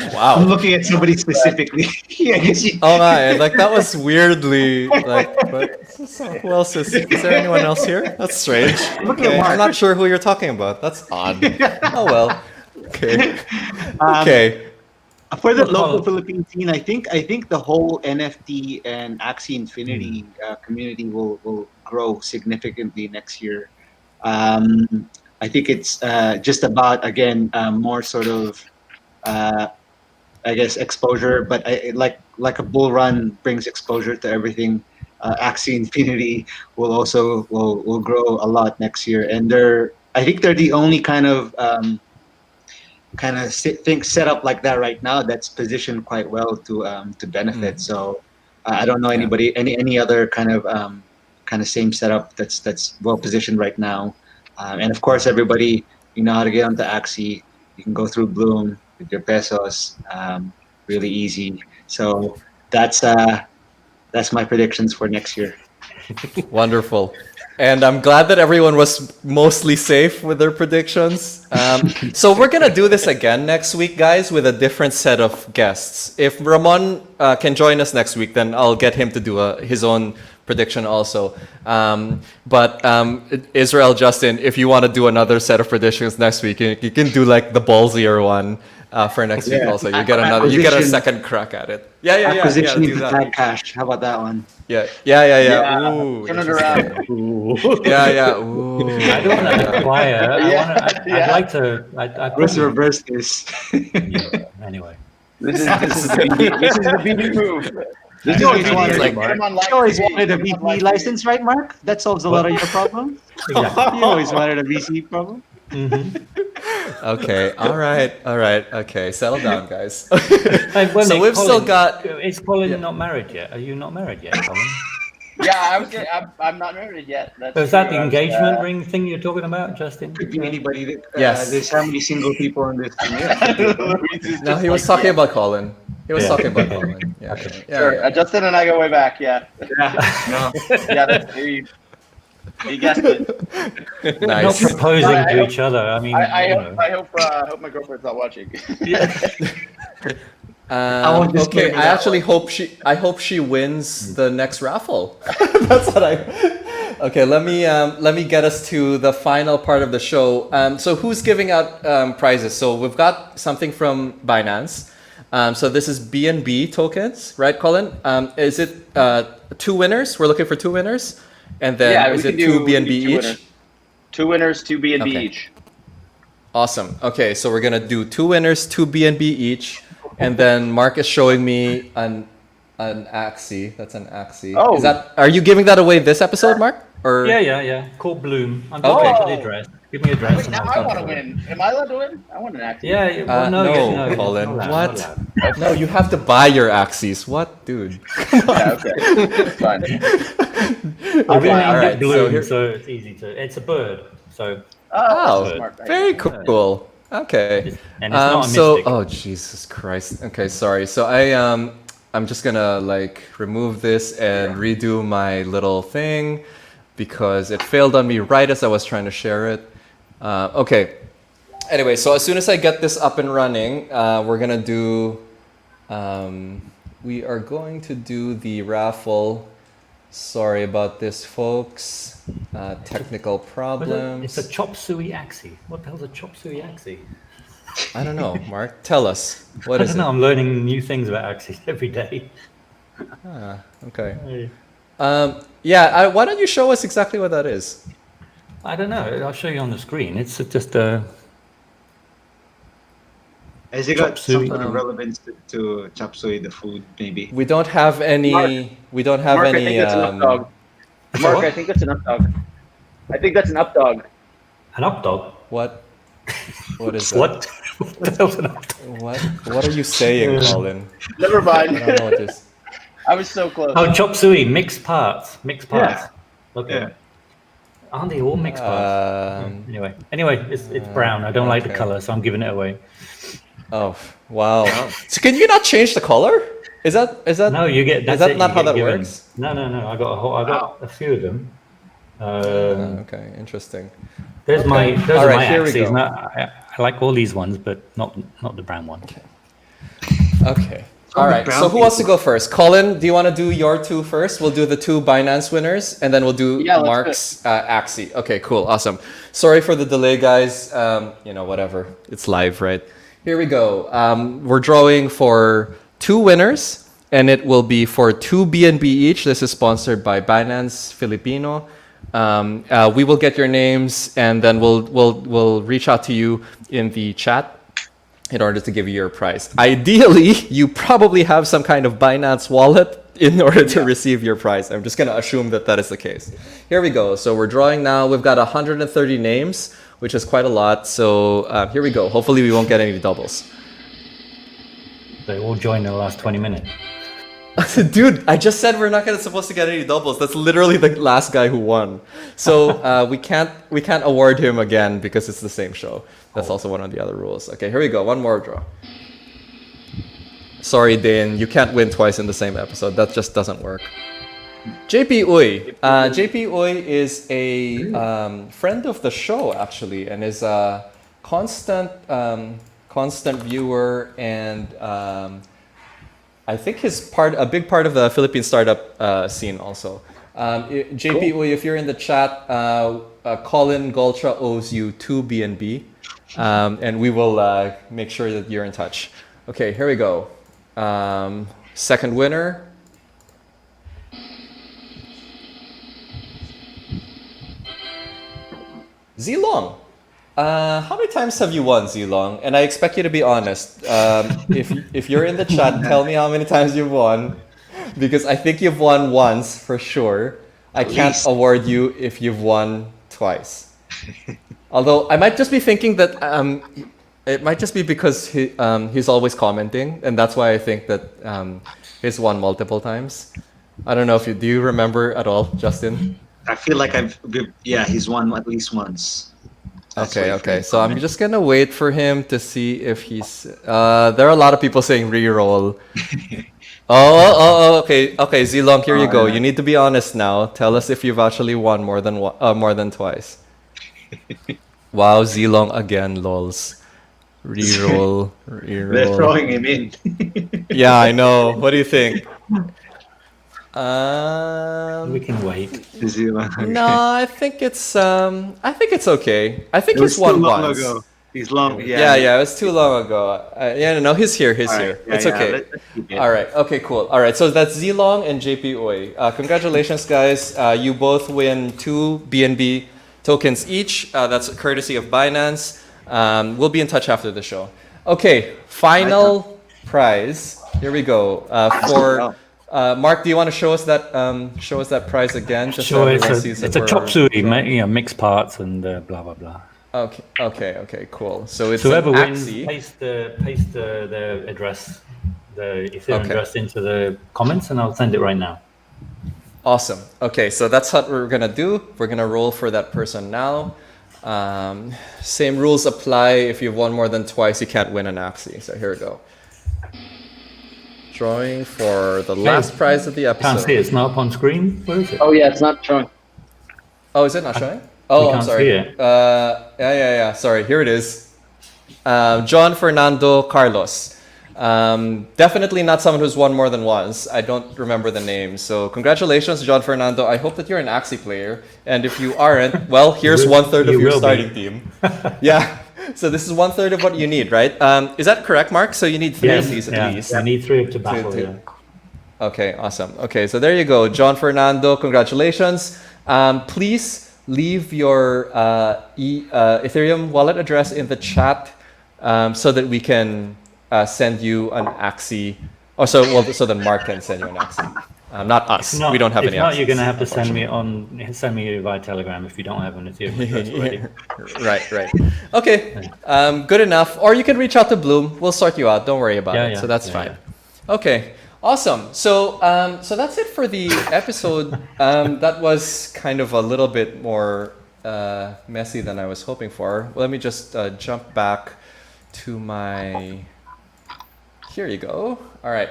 I'm Wow. looking at somebody specifically. Yeah, I guess you- Oh my, like that was weirdly like. But who else is there? Anyone else here? That's strange. Look at Okay, Mark. I'm not sure who you're talking about. That's odd. Oh well. Okay. Um, Okay. For the Well, local Philippine scene, I think the whole NFT and Axie Infinity community will grow significantly next year. I think it's just about again more sort of I guess exposure, but like a bull run brings exposure to everything. Axie Infinity will grow a lot next year, and I think they're the only kind of things set up like that right now that's positioned quite well to benefit. So I don't know anybody any other kind of same setup that's well positioned right now. And of course, everybody, you know how to get onto Axie. You can go through Bloom with your pesos, really easy. So that's my predictions for next year. Wonderful. And I'm glad that everyone was mostly safe with their predictions. So we're going to do this again next week, guys, with a different set of guests. If Ramon can join us next week, then I'll get him to do his own prediction also. But Israel, Justin, if you want to do another set of predictions next week, you can do like the ballsier one for next week also. You get you get a second crack at it. Yeah. Acquisition Do into that. tag cash. How about that one? Yeah. Ooh, turn it around. Ooh. Yeah. Ooh. I don't want to acquire. I'd like to. Let's reverse this. Anyway. This is the BD move. This is You what always BD wanted, is. like- Put 'em on live You always TV. wanted a Put 'em on VC live license, right, Mark? That solves a lot of your problems. Exactly. You always wanted a VC problem. Okay. All right. Okay. Settle down, guys. Hey, well, So Nick, we've still Colin, got. Is Colin not married yet? Are you not married yet, Colin? Yeah, I'm not married yet. That's Is that true. the I was, engagement ring thing you're talking about, Justin? Could be anybody. That, Yes. There's how many single people in this thing? Luis is No, just he was like, talking about Colin. He was Yeah. talking about Okay. Colin. Yeah. Sure. Justin and I go way back. Yeah. No. Yeah. That's he guessed it. Not Nice. proposing I to hope- each other. I mean, I you hope know. I hope my girlfriend's not watching. won't disclaim Okay, that I actually one. hope she wins the next raffle. That's what I. Okay, let me get us to the final part of the show. So who's giving out prizes? So we've got something from Binance. So this is BNB tokens, right, Colin? Is it two winners? We're looking for two winners, and then Yeah, is we it can two do BNB two winners. each? Two winners, two BNB Okay. each. Awesome. Okay, so we're gonna do two winners, two BNB each, and then Mark is showing me an Axie. That's an Axie. Oh. Is that? Are you giving that away this episode, Mark? Or Yeah. Called Bloom. I'm just Okay. waiting for the address. Give me address. Wait, and now I'll I come want to to it. win. Am I allowed to win? I want an Axie. Yeah. Well, no, no, Colin. not allowed, What? not allowed. No, you have to buy your Axies. What, dude? Yeah, okay. It's fine. I've been all named right, it Bloom, so so, here- it's easy to. It's a bird, so Oh, that's smart. very cool. Okay. and it's not a So, mystic. oh Jesus Christ. Okay, sorry. So I'm just gonna like remove this and redo my little thing because it failed on me right as I was trying to share it. Okay. Anyway, so as soon as I get this up and running, we're gonna do. We are going to do the raffle. Sorry about this, folks. Technical problems. It's a chop suey axie. What the hell's a chop suey axie? I don't know, Mark. Tell us. What I is don't it? know. I'm learning new things about axies every day. Okay. Hey. Why don't you show us exactly what that is? I don't know. I'll show you on the screen. It's just a. Has it got Chop some suey. sort of relevance to chop suey, the food, maybe? We don't have any. Mark. We don't have Mark, any. I think that's an up dog. Mark, I think that's an up dog. I think that's an up dog. An up dog. What? What is that? What? What the hell's an up dog? What are you saying, Colin? Never I don't mind. know what this. I was so close. Oh, chop suey, mixed parts. Mixed parts. Yeah. Okay. Yeah. Aren't they all mixed parts? Anyway, it's brown. I don't like the okay. color, so I'm giving it away. Oh wow! So can you not change the color? Is that? No, you get. Is That's that it, not you how get that given. works? No. I got a few of them. Okay, interesting. Those Okay. are All right, my here we axes. go. Now, I like all these ones, but not the brown one. Okay. All right. So who wants to go first? Colin, do you want to do your two first? We'll do the two Binance winners, and then we'll do Yeah, let's do Mark's Axie. Okay, cool, awesome. Sorry for the delay, guys. Whatever. It's live, right? Here we go. We're drawing for two winners, and it will be for two BNB each. This is sponsored by Binance Filipino. We will get your names, and then we'll reach out to you in the chat in order to give you your prize. Ideally, you probably have some kind of Binance wallet in order to receive your prize. I'm just going to assume that that is the case. Here we go. So we're drawing now. We've got 130 names, which is quite a lot. So here we go. Hopefully we won't get any doubles. They all joined in the last 20 minutes. Dude, I just said we're not supposed to get any doubles. That's literally the last guy who won. So we can't award him again because it's the same show. That's also one of the other rules. Okay, here we go. One more draw. Sorry, Dane, you can't win twice in the same episode. That just doesn't work. JP Uy. JP Uy is a friend of the show actually, and is a constant viewer, and I think a big part of the Philippine startup scene also. JP Uy, if you're in the chat, Colin Goltra owes you 2 BNB, and we will make sure that you're in touch. Okay, here we go. Second winner. Zilong. How many times have you won, Zilong? And I expect you to be honest. If you're in the chat, tell me how many times you've won, because I think you've won once for sure. I can't award you if you've won twice. Although I might just be thinking that it might just be because he's always commenting, and that's why I think that he's won multiple times. I don't know if do you remember at all, Justin? I feel like he's won at least once. That's Okay. So I'm just gonna wait for him to see if he's. There are a lot of people saying re-roll. Okay. Zilong, here you go. You need to be honest now. Tell us if you've actually won more than twice. Wow, Zilong again, lols. Reroll. They're throwing him in. Yeah, I know. What do you think? We can wait. No, I think it's okay. I think It was he's won too long once. ago. He's long. Yeah, Yeah. it was too long ago. Yeah, no, he's here. He's All here. right. Yeah, It's yeah. okay. Let's keep it. All right. Okay, cool. All right. So that's Zilong and JP Oi. Congratulations, guys. You both win 2 BNB tokens each. That's courtesy of Binance. We'll be in touch after the show. Okay, final prize. Here we go. For Mark, do you want to show us that prize again? Just so Sure, everyone sees it's that a chop we're suey, drawing? mixed parts and blah blah blah. Okay, cool. So it's So whoever an wins, Axie. paste the address, the Ethereum Okay. address into the comments, and I'll send it right now. Awesome. Okay, so that's what we're gonna do. We're gonna roll for that person now. Same rules apply. If you've won more than twice, you can't win an Axie. So here we go. Drawing for the last prize of the episode. Can't see it. It's not up on screen. Where is it? Oh yeah, it's not showing. Oh, is it not showing? Oh, I'm can't sorry. see it. Yeah. Sorry. Here it is. John Fernando Carlos. Definitely not someone who's won more than once. I don't remember the name. So congratulations, John Fernando. I hope that you're an Axie player. And if you aren't, well, here's 1/3 of you your will starting be. team. Yeah. So this is 1/3 of what you need, right? Is that correct, Mark? So you need 3 of these at least. I need 3 to battle. to- Yeah. Okay, awesome. Okay, so there you go. John Fernando, congratulations. Please leave your Ethereum wallet address in the chat so that we can send you an Axie. Oh, so then Mark can send you an Axie. Not us. We don't have any If not, Axies, you're going to have to send me via Telegram if you don't have an Ethereum address already. Right. Okay, good enough. Or you can reach out to Bloom. We'll sort you out. Don't worry about it. Yeah, So that's yeah, fine. Okay, awesome. So so that's it for the episode. That was kind of a little bit more messy than I was hoping for. Let me just jump back to my. Here you go. All right.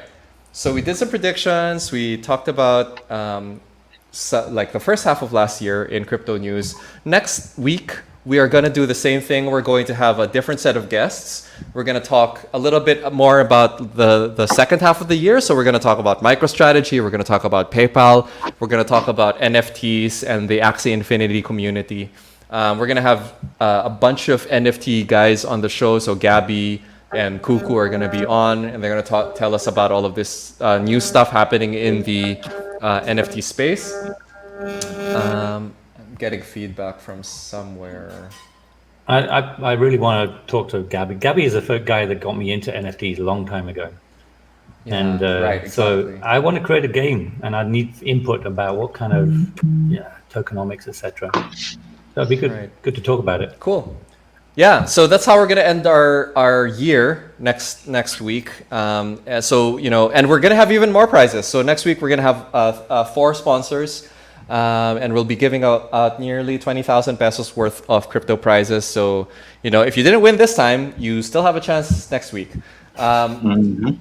So we did some predictions. We talked about like the first half of last year in crypto news. Next week, we are going to do the same thing. We're going to have a different set of guests. We're going to talk a little bit more about the second half of the year. So we're going to talk about MicroStrategy. We're going to talk about PayPal. We're going to talk about NFTs and the Axie Infinity community. We're going to have a bunch of NFT guys on the show. So Gabby and Kuku are going to be on, and they're going to tell us about all of this new stuff happening in the NFT space. I'm getting feedback from somewhere. I really want to talk to Gabby. Gabby is the first guy that got me into NFTs a long time ago. Yeah, And right, so exactly. I want to create a game, and I need input about what kind of tokenomics, etc. So it'd be good to talk about it. Cool. Yeah, so that's how we're gonna end our year next week. So and we're gonna have even more prizes. So next week we're gonna have 4 sponsors, and we'll be giving out nearly 20,000 pesos worth of crypto prizes. So if you didn't win this time, you still have a chance next week. One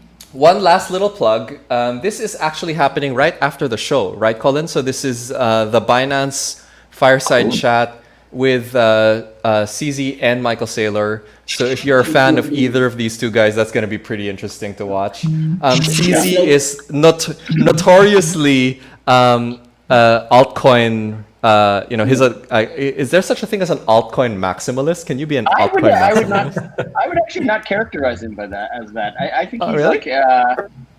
last little plug. This is actually happening right after the show, right, Colin? So this is the Binance fireside chat with CZ and Michael Saylor. So if you're a fan of either of these two guys, that's going to be pretty interesting to watch. CZ is notoriously altcoin. Is there such a thing as an altcoin maximalist? Can you be an altcoin maximalist? I would actually not characterize him as that. I think he's really?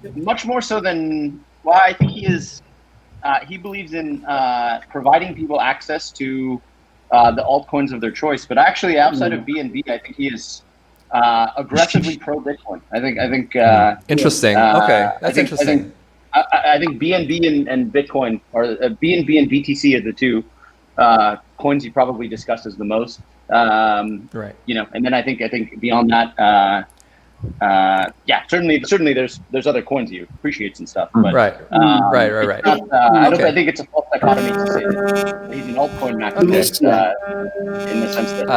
like much more so than. Well, I think he is. He believes in providing people access to the altcoins of their choice. But actually, outside of BNB, I think he is aggressively pro Bitcoin. I think. Interesting. Okay, that's interesting. I think BNB and Bitcoin, or BNB and BTC, are the two coins he probably discusses the most. Right. And then I think beyond that, certainly there's other coins he appreciates and stuff. But, Right. Right. I think it's a false dichotomy to say that he's an altcoin maximalist in the sense that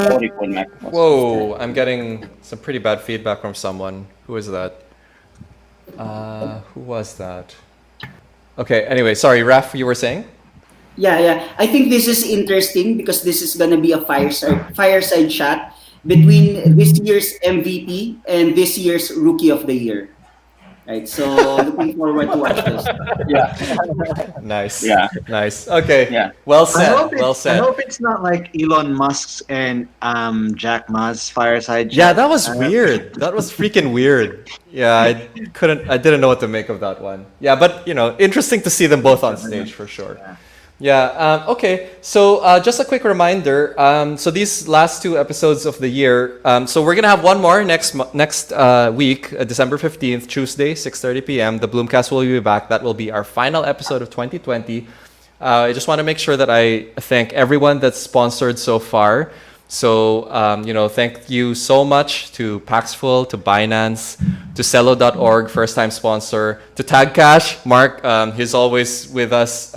quality coin maximalist. Whoa! I'm getting some pretty bad feedback from someone. Who is that? Who was that? Okay. Anyway, sorry, Raf. You were saying? Yeah. I think this is interesting because this is gonna be a fireside chat, between this year's MVP and this year's Rookie of the Year. Right. So looking forward to watch those. Yeah. Nice. Yeah. Nice. Okay. Yeah. Well I said. hope, Well I said. hope it's not like Elon Musk's and Jack Ma's fireside chat. Yeah, that was weird. That was freaking weird. Yeah, I didn't know what to make of that one. Yeah, but interesting to see them both on stage for sure. Yeah. Okay. So just a quick reminder. So these last two episodes of the year. So we're gonna have one more next week, December 15th, Tuesday, 6:30 p.m. The BloomCast will be back. That will be our final episode of 2020. I just want to make sure that I thank everyone that's sponsored so far. So thank you so much to Paxful, to Binance, to Cello.org, first-time sponsor, to TagCash, Mark. He's always with us.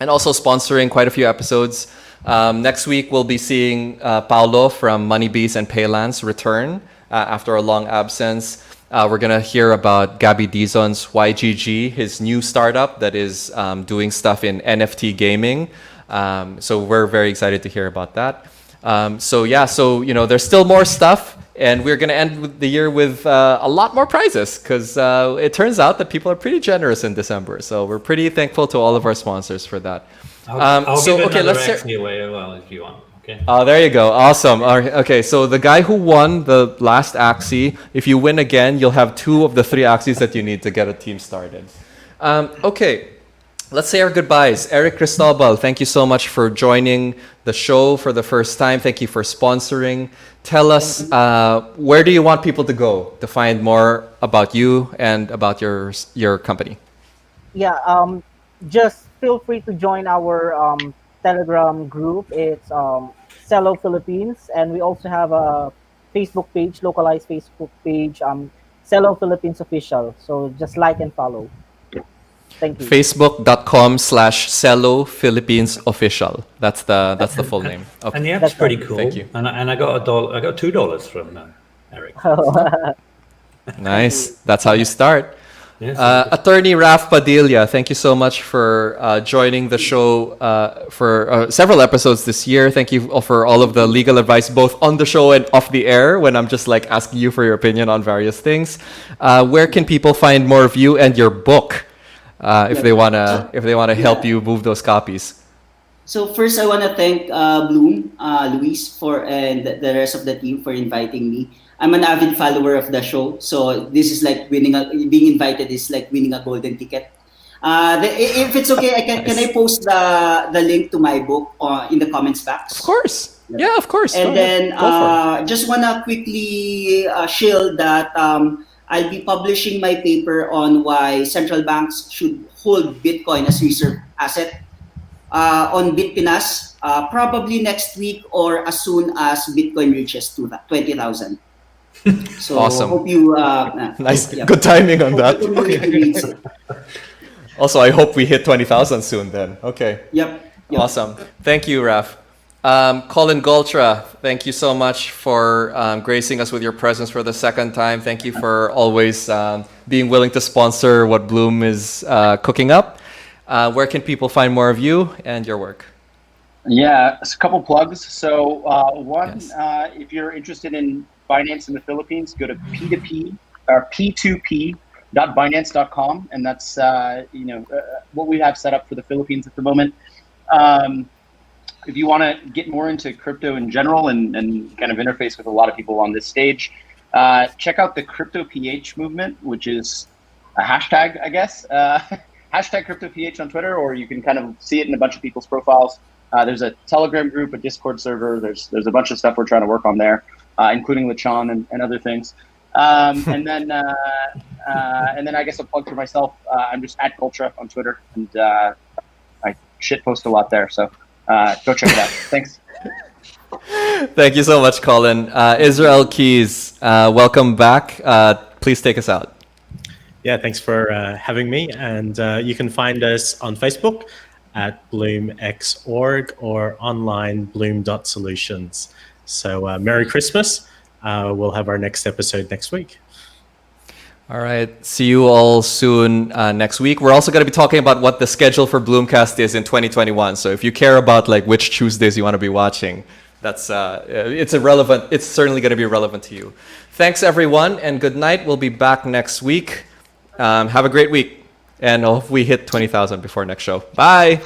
And also sponsoring quite a few episodes. Next week, we'll be seeing Paulo from Moneybees and Paylance return after a long absence. We're going to hear about Gabby Dizon's YGG, his new startup that is doing stuff in NFT gaming. So we're very excited to hear about that. So there's still more stuff. And we're going to end the year with a lot more prizes because it turns out that people are pretty generous in December. So we're pretty thankful to all of our sponsors for that. I'll give another Axie away as well if you want. Okay. Oh, there you go. Awesome. All right. Okay, so the guy who won the last Axie, if you win again, you'll have 2 of the 3 Axies that you need to get a team started. Okay. Let's say our goodbyes. Eric Cristobal, thank you so much for joining the show for the first time. Thank you for sponsoring. Tell us, where do you want people to go to find more about you and about your company? Yeah, just feel free to join our Telegram group. It's Cello Philippines, and we also have a Facebook page, localized Facebook page, Cello Philippines Official. So just like and follow. Thank you. Facebook.com/Cello Philippines Official. That's the full name. Okay. And the app's pretty cool. Thank you. And I got $2 from Eric. Nice. That's how you start. Yes. Attorney Raf Padilla, thank you so much for joining the show for several episodes this year. Thank you for all of the legal advice, both on the show and off the air, when I'm just like asking you for your opinion on various things. Where can people find more of you and your book if they wanna help you move those copies? So first, I want to thank Bloom, Luis, and the rest of the team for inviting me. I'm an avid follower of the show, so this is like being invited is like winning a golden ticket. If it's okay, can I post the link to my book in the comments box? Of course. Yeah, of course. And then just wanna quickly shield that I'll be publishing my paper on why central banks should hold Bitcoin as reserve asset on Bitpinas, probably next week or as soon as Bitcoin reaches 20,000. So awesome. Hope you nice. Yeah. Good timing on that. Okay. Also, I hope we hit 20,000 soon then. Okay. Yep. Awesome. Thank you, Raf. Colin Goltra, thank you so much for gracing us with your presence for the second time. Thank you for always being willing to sponsor what Bloom is cooking up. Where can people find more of you and your work? Yeah, a couple plugs. So one, yes. If you're interested in Binance in the Philippines, go to P2P or P2P.binance.com, and that's what we have set up for the Philippines at the moment. If you want to get more into crypto in general and kind of interface with a lot of people on this stage, check out the CryptoPH movement, which is a hashtag, I guess. Hashtag CryptoPH on Twitter, or you can kind of see it in a bunch of people's profiles. There's a Telegram group, a Discord server. There's a bunch of stuff we're trying to work on there, including Lechon and other things. And then I guess I'll plug for myself. I'm just at Cultra on Twitter, and I shit post a lot there. So go check it out. Thanks. Thank you so much, Colin. Israel Keys, welcome back. Please take us out. Yeah, thanks for having me. And you can find us on Facebook at BloomX.org or online bloom.solutions. So Merry Christmas. We'll have our next episode next week. All right. See you all soon next week. We're also going to be talking about what the schedule for BloomCast is in 2021. So if you care about like which Tuesdays you want to be watching, that's it's irrelevant. It's certainly going to be relevant to you. Thanks everyone, and good night. We'll be back next week. Have a great week, and I hope we hit 20,000 before next show. Bye.